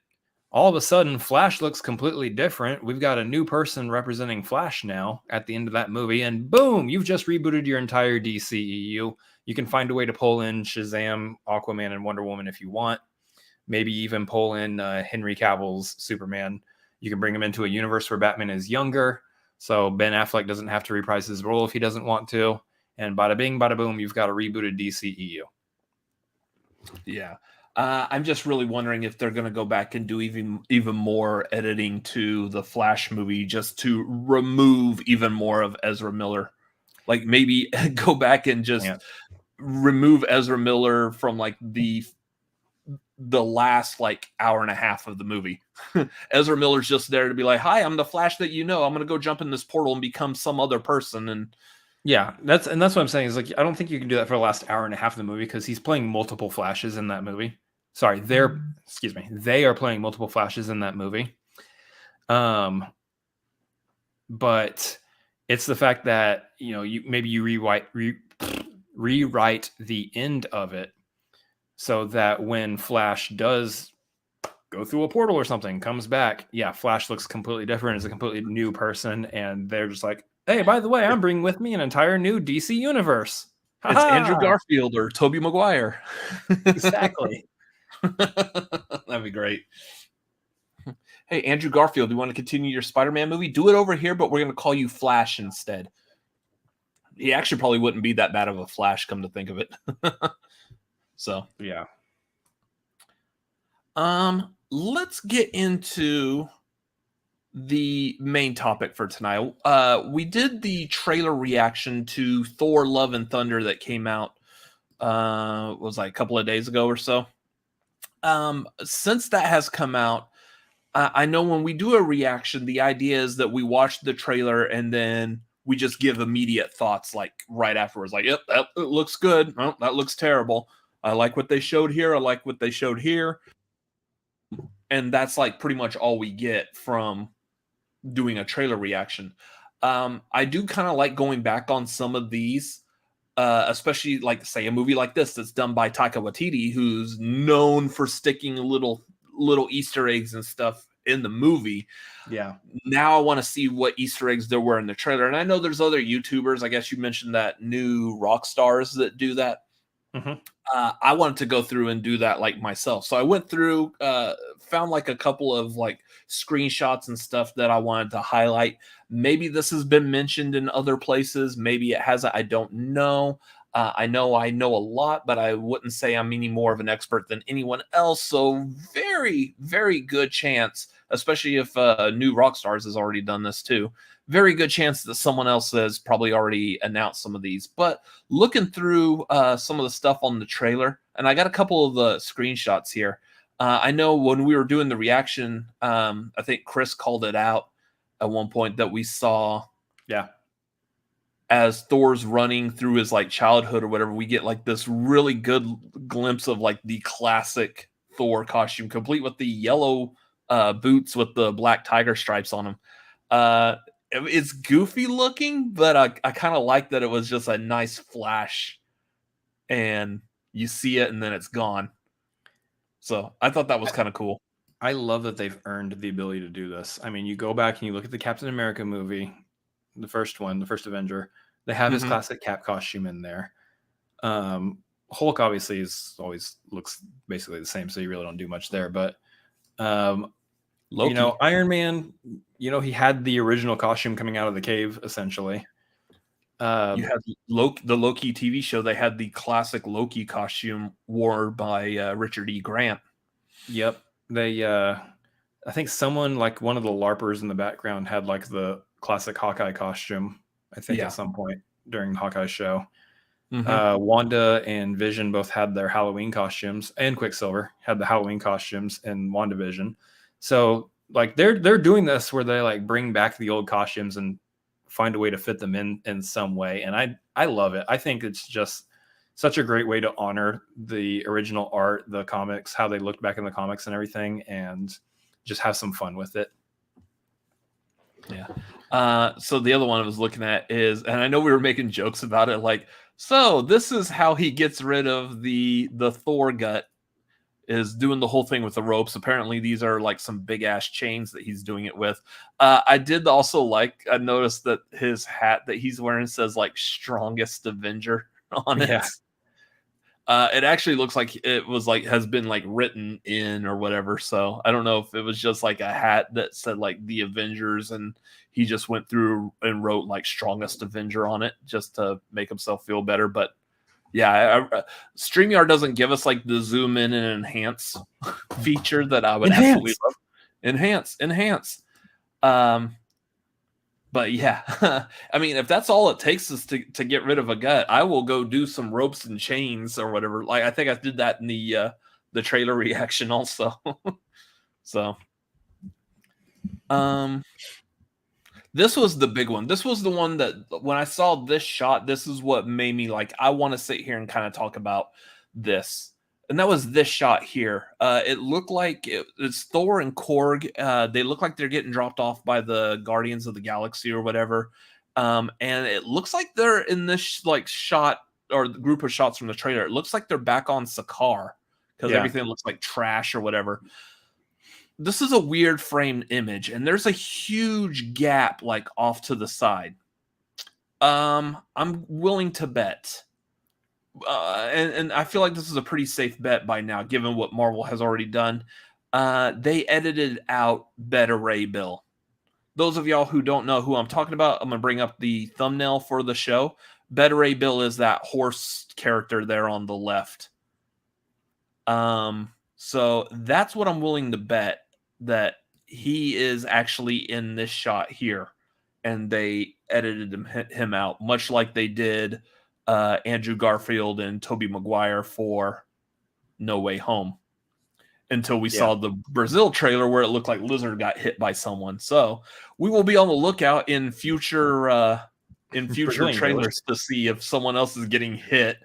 All of a sudden, Flash looks completely different. We've got a new person representing Flash now at the end of that movie, and boom, you've just rebooted your entire DCEU. You can find a way to pull in Shazam, Aquaman, and Wonder Woman if you want. Maybe even pull in Henry Cavill's Superman. You can bring him into a universe where Batman is younger, so Ben Affleck doesn't have to reprise his role if he doesn't want to. And bada bing, bada boom, you've got a rebooted DCEU. Yeah. I'm just really wondering if they're going to go back and do even more editing to the Flash movie just to remove even more of Ezra Miller. Like maybe go back and just remove Ezra Miller from like the last like hour and a half of the movie. Ezra Miller's just there to be like, hi, I'm the Flash that you know. I'm going to go jump in this portal and become some other person. And yeah, that's what I'm saying is like, I don't think you can do that for the last hour and a half of the movie because he's playing multiple Flashes in that movie. Sorry, they are playing multiple Flashes in that movie. But it's the fact that, you rewrite the end of it so that when Flash does go through a portal or something, comes back, Flash looks completely different, is a completely new person, and they're just like, hey, by the way, I'm bringing with me an entire new DC universe. It's Andrew Garfield or Tobey Maguire. Exactly. That'd be great. Hey, Andrew Garfield, do you want to continue your Spider-Man movie? Do it over here, but we're going to call you Flash instead. He actually probably wouldn't be that bad of a Flash, come to think of it. So, yeah. Let's get into the main topic for tonight. We did the trailer reaction to Thor Love and Thunder that came out was like a couple of days ago or so. Since that has come out, I know when we do a reaction, the idea is that we watch the trailer and then we just give immediate thoughts like right afterwards. Like, yep, that looks good. Oh, that looks terrible. I like what they showed here. I like what they showed here. And that's like pretty much all we get from doing a trailer reaction. I do kind of like going back on some of these, especially like say a movie like this that's done by Taika Waititi, who's known for sticking little Easter eggs and stuff in the movie. Yeah. Now I want to see what Easter eggs there were in the trailer. And I know there's other YouTubers. I guess you mentioned that new rock stars that do that. Mm-hmm. I wanted to go through and do that like myself. So I went through, found like a couple of like screenshots and stuff that I wanted to highlight. Maybe this has been mentioned in other places. Maybe it hasn't. I don't know. I know a lot, but I wouldn't say I'm any more of an expert than anyone else. So very, very good chance, especially if new Rockstars has already done this too. Very good chance that someone else has probably already announced some of these. But looking through some of the stuff on the trailer, and I got a couple of the screenshots here. I know when we were doing the reaction, I think Chris called it out at one point that we saw. Yeah. as Thor's running through his like childhood or whatever, we get like this really good glimpse of like the classic Thor costume, complete with the yellow boots with the black tiger stripes on them. It's goofy looking, but I kind of like that it was just a nice flash and you see it and then it's gone. So I thought that was kind of cool. I love that they've earned the ability to do this. I mean, you go back and you look at the Captain America movie, the first one, the first Avenger, they have his classic Cap costume in there. Hulk obviously always looks basically the same, so you really don't do much there. But Loki. Iron Man, he had the original costume coming out of the cave, essentially. You had the Loki TV show. They had the classic Loki costume worn by Richard E. Grant. Yep. They, I think someone like one of the LARPers in the background had like the classic Hawkeye costume, I think at some point during the Hawkeye show. Wanda and Vision both had their Halloween costumes, and Quicksilver had the Halloween costumes in WandaVision. So like they're doing this where they like bring back the old costumes and find a way to fit them in some way. And I love it. I think it's just such a great way to honor the original art, the comics, how they looked back in the comics and everything, and just have some fun with it. Yeah. So the other one I was looking at is, and I know we were making jokes about it, like, so this is how he gets rid of the Thor gut, is doing the whole thing with the ropes. Apparently these are like some big ass chains that he's doing it with. I did also I noticed that his hat that he's wearing says like strongest Avenger on it. It actually looks like it was like has been like written in or whatever. So I don't know if it was just like a hat that said like the Avengers and he just went through and wrote like strongest Avenger on it just to make himself feel better. But yeah, StreamYard doesn't give us like the zoom in and enhance feature that I would absolutely love. Enhance. But yeah, I mean, if that's all it takes is to get rid of a gut, I will go do some ropes and chains or whatever. Like I think I did that in the trailer reaction also. So, this was the big one. This was the one that when I saw this shot, this is what made me like, I want to sit here and kind of talk about this. And that was this shot here. It looked like it's Thor and Korg. They look like they're getting dropped off by the Guardians of the Galaxy or whatever. And it looks like they're in this like shot or the group of shots from the trailer. It looks like they're back on Sakaar because everything looks like trash or whatever. This is a weird framed image, and there's a huge gap like off to the side. I'm willing to bet. And I feel like this is a pretty safe bet by now, given what Marvel has already done. They edited out Beta Ray Bill. Those of y'all who don't know who I'm talking about, I'm going to bring up the thumbnail for the show. Beta Ray Bill is that horse character there on the left. So that's what I'm willing to bet, that he is actually in this shot here. And they edited him out, much like they did Andrew Garfield and Tobey Maguire for No Way Home, until we saw the Brazil trailer where it looked like Lizard got hit by someone. So we will be on the lookout in future trailers to see if someone else is getting hit.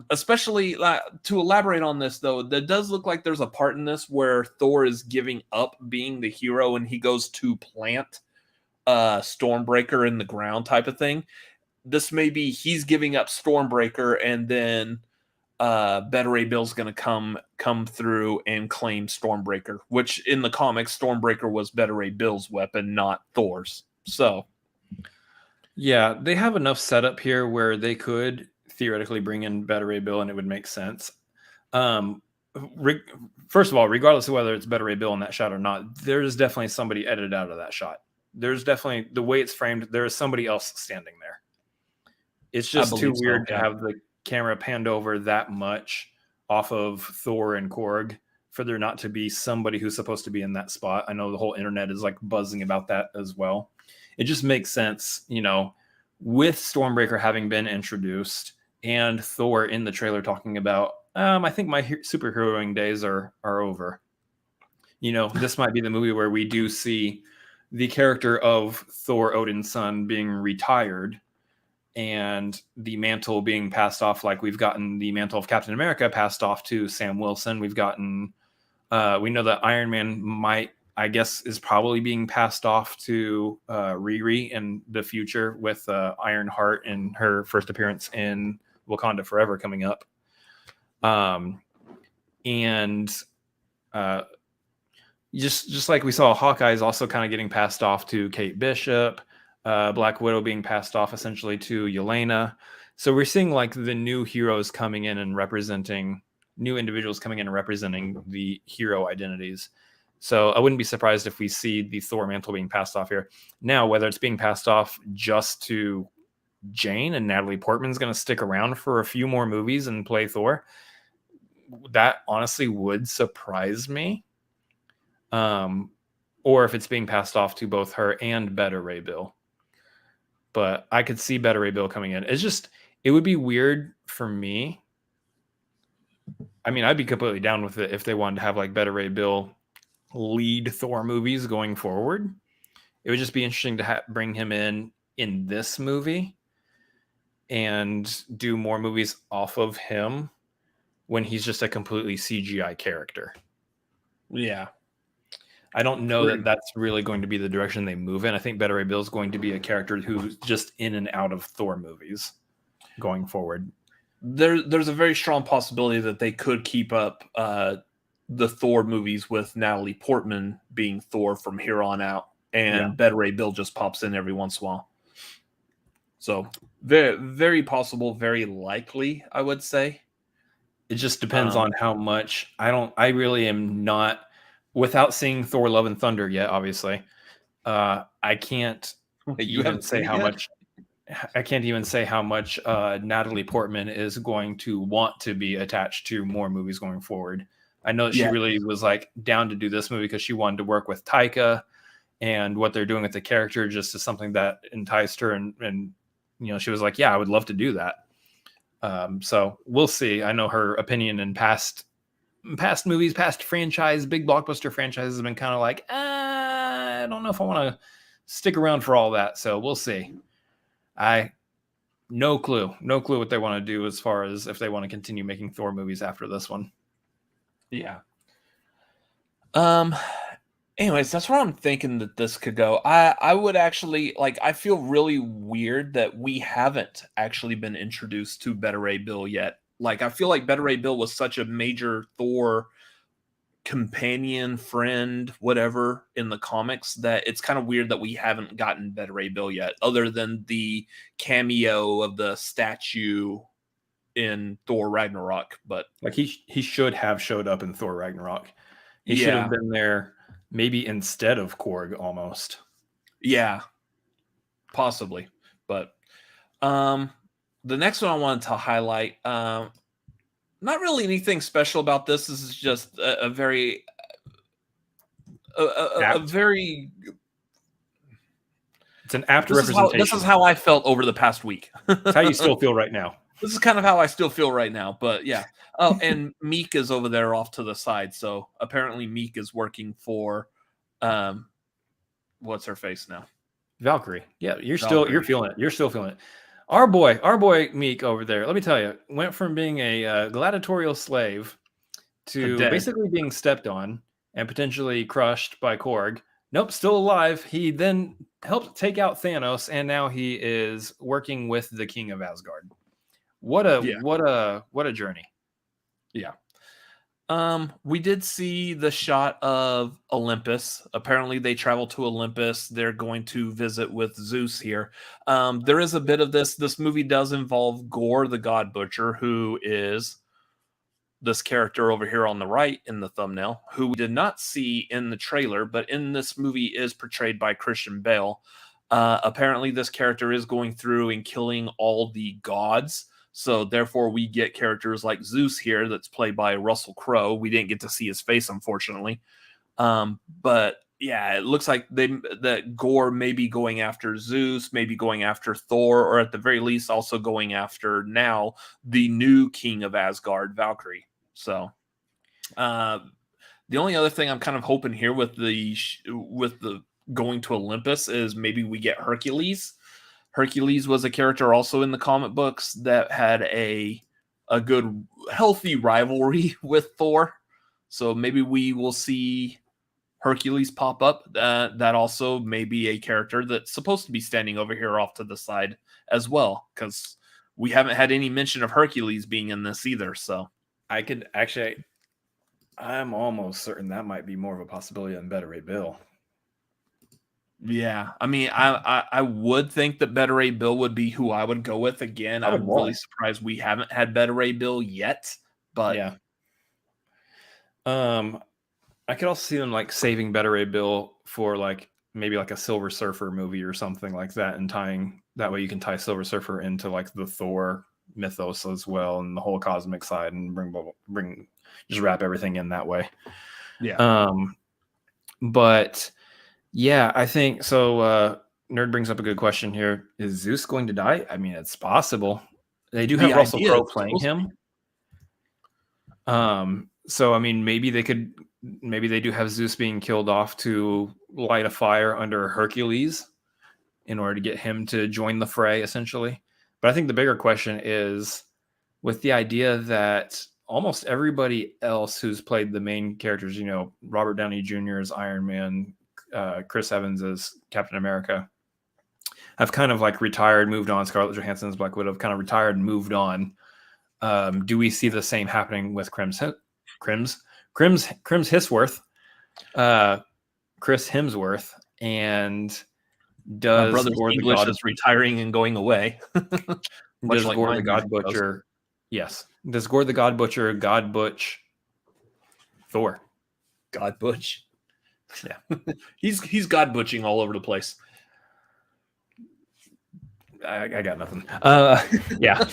Especially to elaborate on this, though, that does look like there's a part in this where Thor is giving up being the hero and he goes to plant Stormbreaker in the ground type of thing. This may be he's giving up Stormbreaker, and then Beta Ray Bill's going to come through and claim Stormbreaker, which in the comics, Stormbreaker was Beta Ray Bill's weapon, not Thor's. So, yeah, they have enough setup here where they could theoretically bring in Beta Ray Bill and it would make sense. First of all, regardless of whether it's Beta Ray Bill in that shot or not, there's definitely somebody edited out of that shot. There's definitely, the way it's framed, there is somebody else standing there. It's just too weird to have the camera panned over that much off of Thor and Korg for there not to be somebody who's supposed to be in that spot. I know the whole internet is like buzzing about that as well. It just makes sense, with Stormbreaker having been introduced and Thor in the trailer talking about, I think my superheroing days are over. This might be the movie where we do see the character of Thor, Odin's son, being retired, and the mantle being passed off, like we've gotten the mantle of Captain America passed off to Sam Wilson. We've gotten, we know that Iron Man is probably being passed off to Riri in the future with Ironheart and her first appearance in Wakanda Forever coming up. Just like we saw, Hawkeye is also kind of getting passed off to Kate Bishop. Black Widow being passed off essentially to Yelena. So we're seeing like the new heroes coming in and representing new individuals coming in and representing the hero identities. So I wouldn't be surprised if we see the Thor mantle being passed off here. Now, whether it's being passed off just to Jane and Natalie Portman's going to stick around for a few more movies and play Thor, that honestly would surprise me. Or if it's being passed off to both her and Beta Ray Bill. But I could see Beta Ray Bill coming in. It would be weird for me. I mean, I'd be completely down with it if they wanted to have like Beta Ray Bill lead Thor movies going forward. It would just be interesting to bring him in this movie and do more movies off of him when he's just a completely CGI character. Yeah. I don't know that that's really going to be the direction they move in. I think Beta Ray Bill is going to be a character who's just in and out of Thor movies going forward. There's a very strong possibility that they could keep up the Thor movies with Natalie Portman being Thor from here on out, and Beta Ray Bill just pops in every once in a while. So very, very possible, very likely, I would say. It just depends on how much. I really am not. Without seeing Thor Love and Thunder yet, obviously, I can't even say how much. I can't even say how much Natalie Portman is going to want to be attached to more movies going forward. I know that she really was like down to do this movie because she wanted to work with Taika, and what they're doing with the character just is something that enticed her, and she was like, yeah, I would love to do that. So we'll see. I know her opinion in past movies, past franchise, big blockbuster franchises have been kind of like, I don't know if I want to stick around for all that. So we'll see. No clue what they want to do as far as if they want to continue making Thor movies after this one. Yeah. Anyways, that's where I'm thinking that this could go. I would actually I feel really weird that we haven't actually been introduced to Beta Ray Bill yet. Like, I feel like Beta Ray Bill was such a major Thor companion, friend, whatever in the comics that it's kind of weird that we haven't gotten Beta Ray Bill yet, other than the cameo of the statue in Thor Ragnarok. But like he should have showed up in Thor Ragnarok. He should have been there maybe instead of Korg almost. Yeah, possibly. But the next one I wanted to highlight, not really anything special about this. This is just a very very. It's an apt representation. This is how I felt over the past week. It's how you still feel right now. This is kind of how I still feel right now. But yeah. Oh, and Meek is over there off to the side. So apparently Meek is working for, what's her face now? Valkyrie. Yeah, you're feeling it. You're still feeling it. Our boy Meek over there, let me tell you, went from being a gladiatorial slave to basically being stepped on and potentially crushed by Korg. Nope, still alive. He then helped take out Thanos, and now he is working with the King of Asgard. What a journey. Yeah. We did see the shot of Olympus. Apparently they travel to Olympus. They're going to visit with Zeus here. There is a bit of this. This movie does involve Gorr, the God Butcher, who is this character over here on the right in the thumbnail, who we did not see in the trailer, but in this movie is portrayed by Christian Bale. Apparently this character is going through and killing all the gods. So therefore we get characters like Zeus here that's played by Russell Crowe. We didn't get to see his face, unfortunately. But yeah, it looks like that Gorr may be going after Zeus, maybe going after Thor, or at the very least also going after now the new King of Asgard, Valkyrie. So the only other thing I'm kind of hoping here with the going to Olympus is maybe we get Hercules. Hercules was a character also in the comic books that had a good, healthy rivalry with Thor. So maybe we will see Hercules pop up. That also may be a character that's supposed to be standing over here off to the side as well, because we haven't had any mention of Hercules being in this either. So I could actually, I'm almost certain that might be more of a possibility than Better Ray Bill. yeah, I mean, I would think that Better Ray Bill would be who I would go with again. I'm really surprised we haven't had Better Ray Bill yet, but yeah. I could also see them like saving Better Ray Bill for like maybe like a Silver Surfer movie or something like that, and tying that way you can tie Silver Surfer into like the Thor mythos as well and the whole cosmic side, and bring just wrap everything in that way. Yeah. But yeah, I think so. Nerd brings up a good question here. Is Zeus going to die? I mean, it's possible. They do have Russell Crowe playing him. So I mean, maybe they do have Zeus being killed off to light a fire under Hercules in order to get him to join the fray, essentially. But I think the bigger question is, with the idea that almost everybody else who's played the main characters, you know, Robert Downey Jr. as Iron Man, Chris Evans as Captain America, have kind of like retired, moved on. Scarlett Johansson's Black Widow have kind of retired and moved on. Do we see the same happening with Chris Hemsworth, and does Brother Gorr the English God is retiring and going away? does like Gorr my the God music goes. Butcher? Yes. Does Gorr the God Butcher God Butch Thor? God Butch. Yeah. he's God Butching all over the place. I got nothing. Yeah.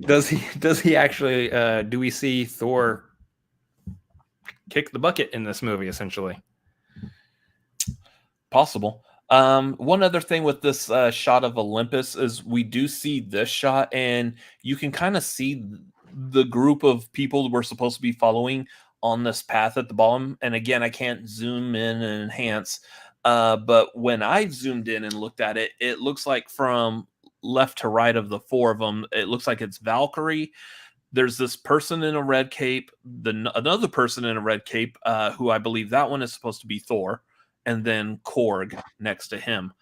Does he actually do we see Thor kick the bucket in this movie, essentially? Possible. One other thing with this shot of Olympus is we do see this shot, and you can kind of see the group of people we're supposed to be following on this path at the bottom. And again, I can't zoom in and enhance, but when I zoomed in and looked at it, it looks like from left to right of the four of them, it looks like it's Valkyrie. There's this person in a red cape, another person in a red cape, who I believe that one is supposed to be Thor, and then Korg next to him.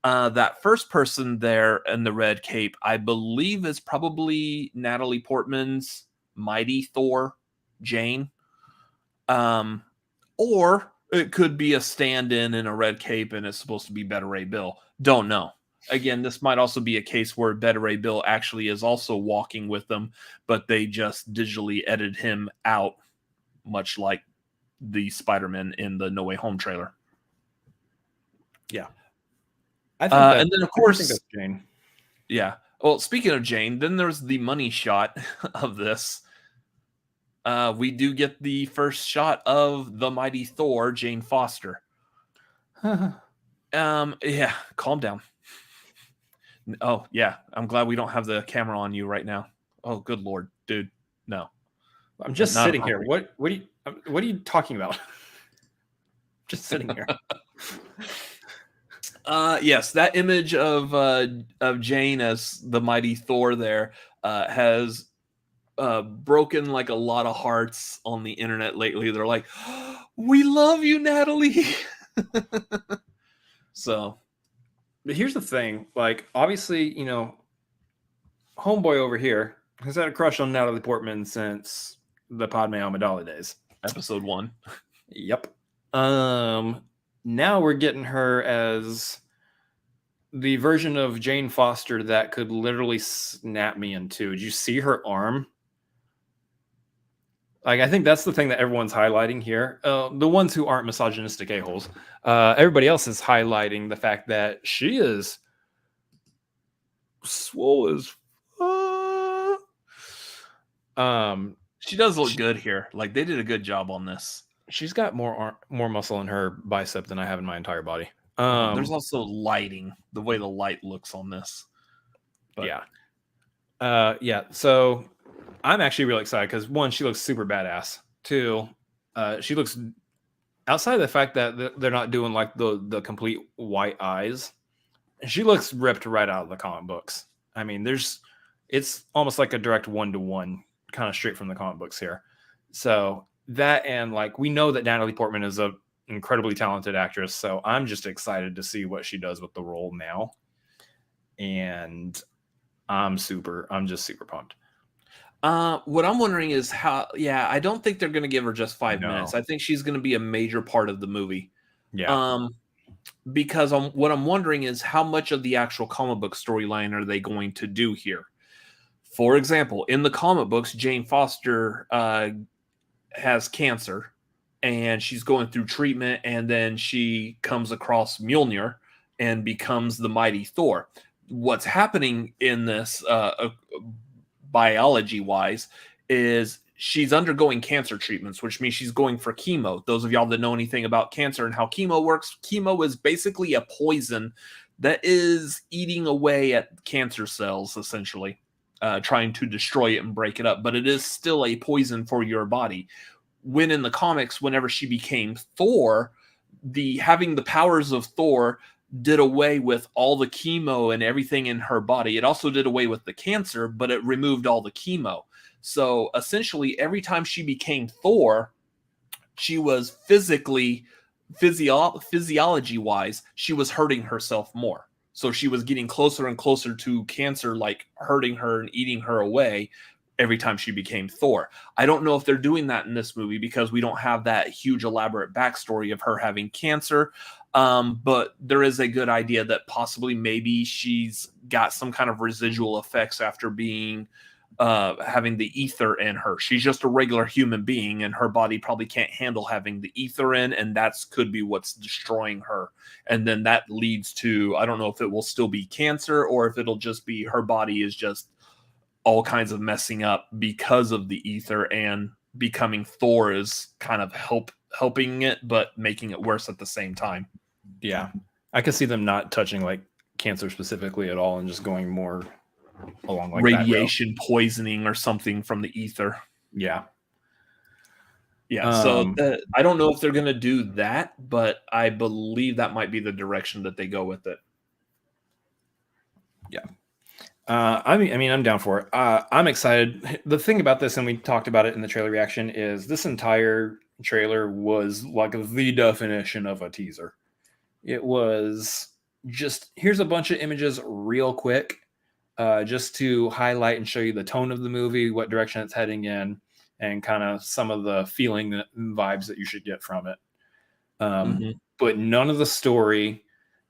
That first person there in the red cape, I believe, is probably Natalie Portman's Mighty Thor, Jane. Or it could be a stand-in in a red cape and it's supposed to be Better Ray Bill. Don't know. Again, this might also be a case where Better Ray Bill actually is also walking with them, but they just digitally edited him out, much like the Spider-Man in the No Way Home trailer. Yeah. I think and then, of course, that's Jane. Yeah. Well, speaking of Jane, then there's the money shot of this. We do get the first shot of the mighty Thor, Jane Foster. Yeah, calm down. Oh, yeah. I'm glad we don't have the camera on you right now. Oh, good Lord, dude. No. I'm just sitting here. What are you talking about? Just sitting here. Yes, that image of Jane as the mighty Thor there has broken like a lot of hearts on the internet lately. They're like, oh, we love you, Natalie. So, but here's the thing. Like, obviously, you know, homeboy over here has had a crush on Natalie Portman since the Padme Amidala days. episode 1. Yep. Now we're getting her as the version of Jane Foster that could literally snap me in two. Did you see her arm? Like, I think that's the thing that everyone's highlighting here. The ones who aren't misogynistic a-holes. Everybody else is highlighting the fact that she is swole as she does look good here. Like, they did a good job on this. She's got more muscle in her bicep than I have in my entire body. There's also lighting, the way the light looks on this. But, yeah. So I'm actually really excited because, one, she looks super badass. Two, she looks, outside of the fact that they're not doing like the complete white eyes, She looks ripped right out of the comic books. I mean, it's almost like a direct 1-to-1 kind of straight from the comic books here. So that, and like, we know that Natalie Portman is a incredibly talented actress. So I'm just excited to see what she does with the role now. And I'm just super pumped. What I'm wondering is I don't think they're going to give her just 5 minutes. I think she's going to be a major part of the movie. Yeah. Because what I'm wondering is how much of the actual comic book storyline are they going to do here? For example, in the comic books, Jane Foster has cancer and she's going through treatment, and then she comes across Mjolnir and becomes the mighty Thor. What's happening in this biology-wise is she's undergoing cancer treatments, which means she's going for chemo. Those of y'all that know anything about cancer and how chemo works, chemo is basically a poison that is eating away at cancer cells, essentially, trying to destroy it and break it up. But it is still a poison for your body. When in the comics, whenever she became Thor, having the powers of Thor did away with all the chemo and everything in her body. It also did away with the cancer, but it removed all the chemo. So essentially, every time she became Thor, she was physiology-wise, she was hurting herself more. So she was getting closer and closer to cancer, like hurting her and eating her away every time she became Thor. I don't know if they're doing that in this movie because we don't have that huge elaborate backstory of her having cancer. But there is a good idea that possibly maybe she's got some kind of residual effects after being having the ether in her. She's just a regular human being, and her body probably can't handle having the ether in, and that's could be what's destroying her. And then that leads to, I don't know if it will still be cancer or if it'll just be her body is just all kinds of messing up because of the ether, and becoming Thor is kind of helping it, but making it worse at the same time. Yeah. I could see them not touching like cancer specifically at all and just going more along like radiation poisoning or something from the ether. Yeah. So I don't know if they're going to do that, but I believe that might be the direction that they go with it. Yeah. I mean, I'm down for it. I'm excited. The thing about this, and we talked about it in the trailer reaction, is this entire trailer was like the definition of a teaser. It was just, here's a bunch of images real quick, just to highlight and show you the tone of the movie, what direction it's heading in, and kind of some of the feeling vibes that you should get from it. But none of the story,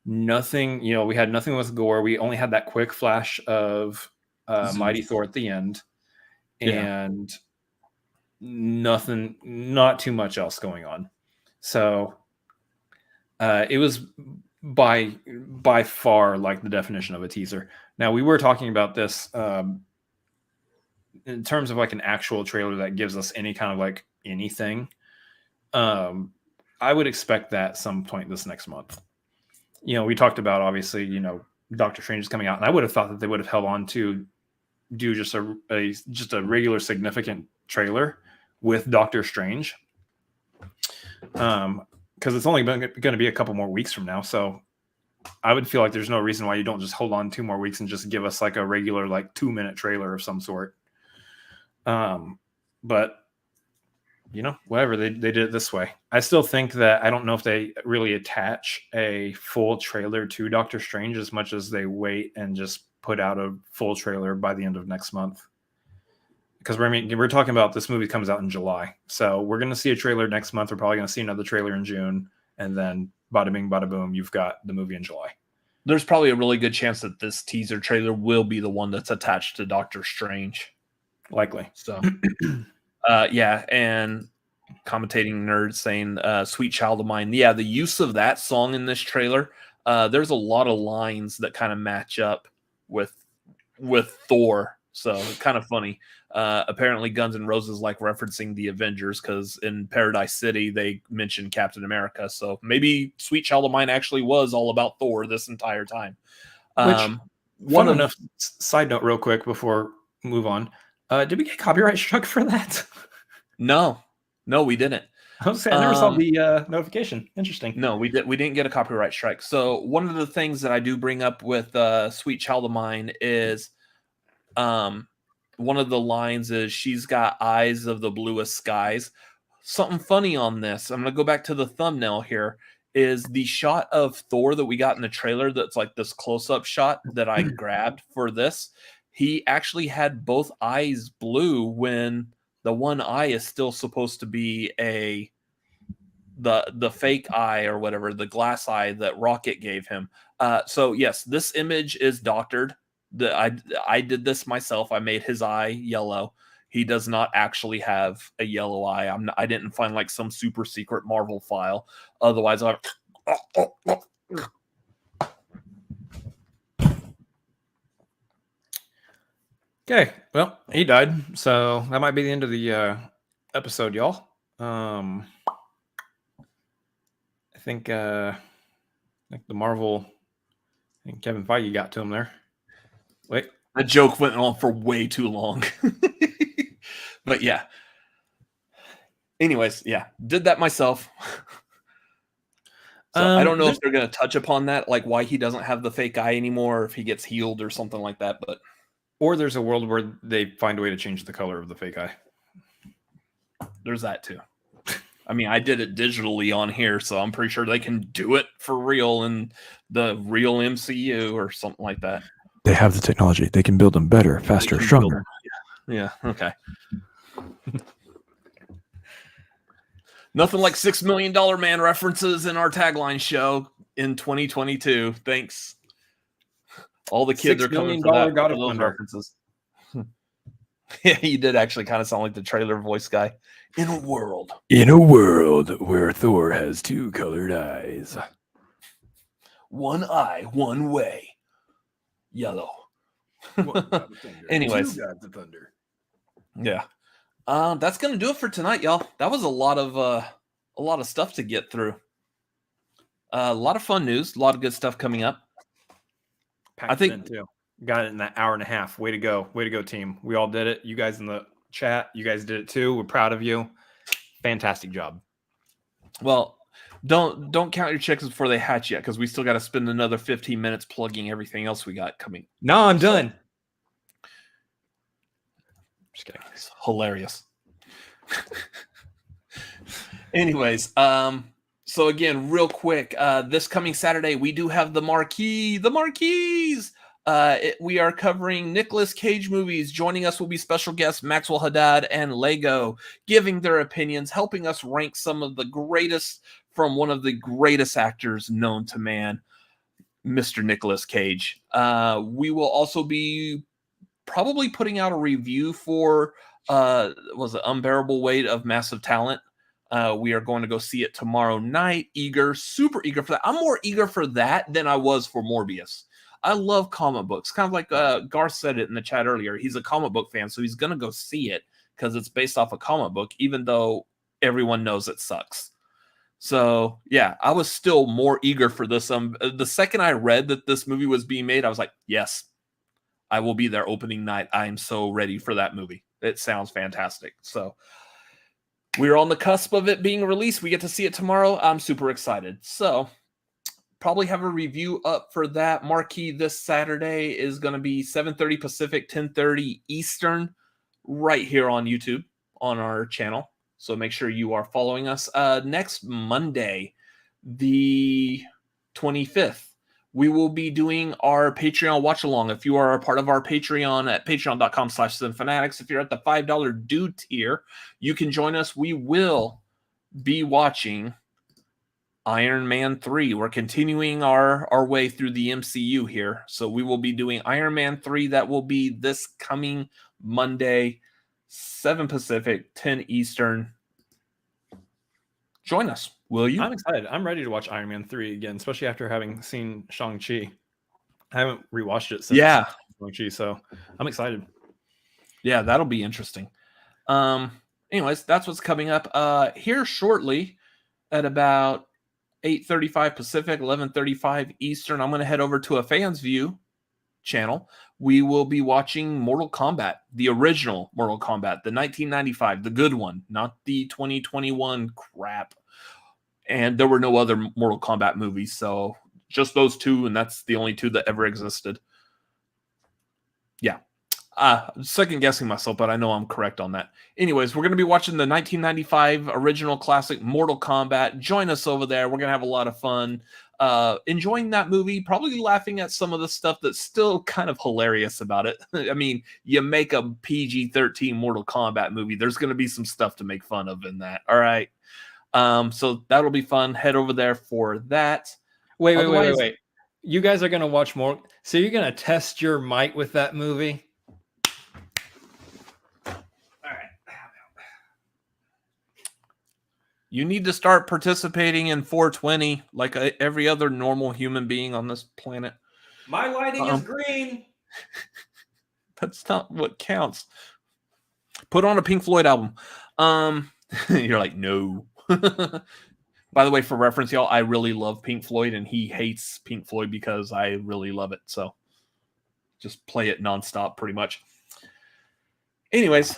nothing, we had nothing with Gorr. We only had that quick flash of Mighty Thor at the end, and nothing, not too much else going on. So it was by far like the definition of a teaser. Now, we were talking about this in terms of like an actual trailer that gives us any kind of like anything. I would expect that some point this next month. We talked about, obviously, Doctor Strange is coming out, and I would have thought that they would have held on to do just a regular significant trailer with Doctor Strange, because it's only going to be a couple more weeks from now. So I would feel like there's no reason why you don't just hold on 2 more weeks and just give us like a regular like 2-minute trailer of some sort. But whatever, they did it this way. I still think that, I don't know if they really attach a full trailer to Doctor Strange as much as they wait and just put out a full trailer by the end of next month. Because we're talking about this movie comes out in July. So we're going to see a trailer next month. We're probably going to see another trailer in June. And then bada bing, bada boom, you've got the movie in July. There's probably a really good chance that this teaser trailer will be the one that's attached to Doctor Strange. Likely. So, and Commentating Nerd saying Sweet Child of Mine. Yeah, the use of that song in this trailer, there's a lot of lines that kind of match up with Thor. So kind of funny. Apparently Guns N' Roses like referencing the Avengers because in Paradise City they mentioned Captain America. So maybe Sweet Child of Mine actually was all about Thor this entire time. Side note real quick before we move on. Did we get copyright struck for that? No, we didn't. I was saying, I never saw the notification. Interesting. No, we didn't get a copyright strike. So one of the things that I do bring up with Sweet Child of Mine is one of the lines is she's got eyes of the bluest skies. Something funny on this, I'm going to go back to the thumbnail here, is the shot of Thor that we got in the trailer that's like this close-up shot that I grabbed for this. He actually had both eyes blue when the one eye is still supposed to be the fake eye or whatever, the glass eye that Rocket gave him. So yes, this image is doctored. I did this myself. I made his eye yellow. He does not actually have a yellow eye. I didn't find like some super secret Marvel file. Otherwise, Okay, well, he died, so that might be the end of the episode, y'all. I think the Marvel. I think Kevin Feige got to him there. Wait, the joke went on for way too long. But yeah. Anyways, yeah, did that myself. So I don't know if they're going to touch upon that, like why he doesn't have the fake eye anymore, or if he gets healed or something like that. But or there's a world where they find a way to change the color of the fake eye. There's that too. I mean, I did it digitally on here, so I'm pretty sure they can do it for real in the real MCU or something like that. They have the technology. They can build them better, faster, stronger. Yeah. Okay. Nothing like $6 Million Man references in our tagline show in 2022. Thanks. All the kids are coming for that. God of those Thunder references. Yeah, you did actually kind of sound like the trailer voice guy. In a world Where Thor has two colored eyes. One eye, one way. Yellow. Anyways. Two gods of thunder. Yeah. That's gonna do it for tonight, y'all. That was a lot of stuff to get through. A lot of fun news, a lot of good stuff coming up. I think too. Got it in that hour and a half. Way to go, team. We all did it. You guys in the chat, you guys did it too. We're proud of you. Fantastic job. Well, don't count your chickens before they hatch yet, because we still got to spend another 15 minutes plugging everything else we got coming. No, I'm done. Just kidding. It's hilarious. Anyways, so again, real quick, this coming Saturday, we do have the Marquees. We are covering Nicolas Cage movies. Joining us will be special guests Maxwell Haddad and Lego, giving their opinions, helping us rank some of the greatest from one of the greatest actors known to man, Mr. Nicolas Cage. We will also be probably putting out a review for was it Unbearable Weight of Massive Talent. We are going to go see it tomorrow night. Super eager for that. I'm more eager for that than I was for Morbius. I love comic books. Kind of like Garth said it in the chat earlier. He's a comic book fan, so he's going to go see it because it's based off a comic book, even though everyone knows it sucks. So, yeah, I was still more eager for this. The second I read that this movie was being made, I was like, yes, I will be there opening night. I am so ready for that movie. It sounds fantastic. So, we're on the cusp of it being released. We get to see it tomorrow. I'm super excited. So, probably have a review up for that. Marquee this Saturday is going to be 7:30 Pacific, 10:30 Eastern, right here on YouTube on our channel. So make sure you are following us. Next Monday, the 25th, we will be doing our Patreon watch along. If you are a part of our Patreon at patreon.com/cinefanatics, if you're at the $5 due tier, you can join us. We will be watching Iron Man 3. We're continuing our way through the MCU here. So we will be doing Iron Man 3. That will be this coming Monday, 7 Pacific, 10 Eastern. Join us, will you? I'm excited. I'm ready to watch Iron Man 3 again, especially after having seen Shang-Chi. I haven't rewatched it since Shang-Chi, so I'm excited. Yeah, that'll be interesting. Anyways, that's what's coming up here shortly at about 8:35 Pacific, 11:35 Eastern. I'm going to head over to a fan's view channel, we will be watching Mortal Kombat, the original Mortal Kombat, the 1995, the good one, not the 2021 crap. And there were no other Mortal Kombat movies, so just those two, and that's the only two that ever existed. Yeah. Second guessing myself, but I know I'm correct on that. Anyways, we're going to be watching the 1995 original classic Mortal Kombat. Join us over there. We're going to have a lot of fun enjoying that movie, probably laughing at some of the stuff that's still kind of hilarious about it. I mean, you make a PG-13 Mortal Kombat movie, there's going to be some stuff to make fun of in that. All right. So that'll be fun. Head over there for that. Wait. You guys are going to watch more. So you're going to test your might with that movie? You need to start participating in 420 like every other normal human being on this planet. My lighting is green. That's not what counts. Put on a Pink Floyd album. You're like, no. By the way, for reference, y'all, I really love Pink Floyd, and he hates Pink Floyd because I really love it. So just play it nonstop, pretty much. Anyways,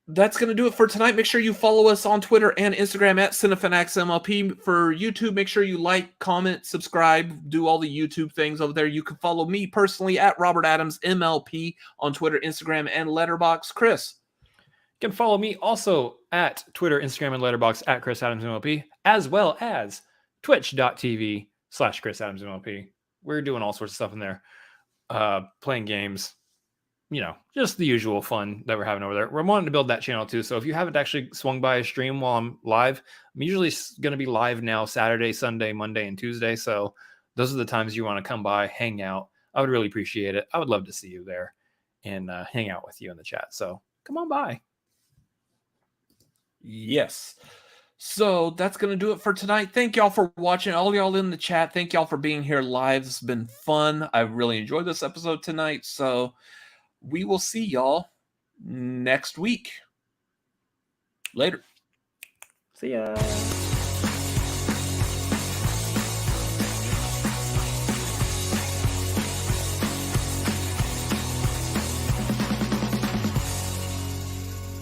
that's going to do it for tonight. Make sure you follow us on Twitter and Instagram at CineFanaxMLP. For YouTube, make sure you like, comment, subscribe, do all the YouTube things over there. You can follow me personally at Robert Adams MLP on Twitter, Instagram, and Letterboxd. Chris. You can follow me also at Twitter, Instagram, and Letterboxd at Chris Adams MLP, as well as twitch.tv/Chris Adams MLP. We're doing all sorts of stuff in there, playing games. You know, just the usual fun that we're having over there. We're wanting to build that channel too. So if you haven't actually swung by a stream while I'm live, I'm usually going to be live now Saturday, Sunday, Monday, and Tuesday. So those are the times you want to come by, hang out. I would really appreciate it. I would love to see you there and hang out with you in the chat. So come on by. Yes. So that's going to do it for tonight. Thank y'all for watching. All y'all in the chat, thank y'all for being here live. It's been fun. I really enjoyed this episode tonight. So we will see y'all next week. Later. See ya.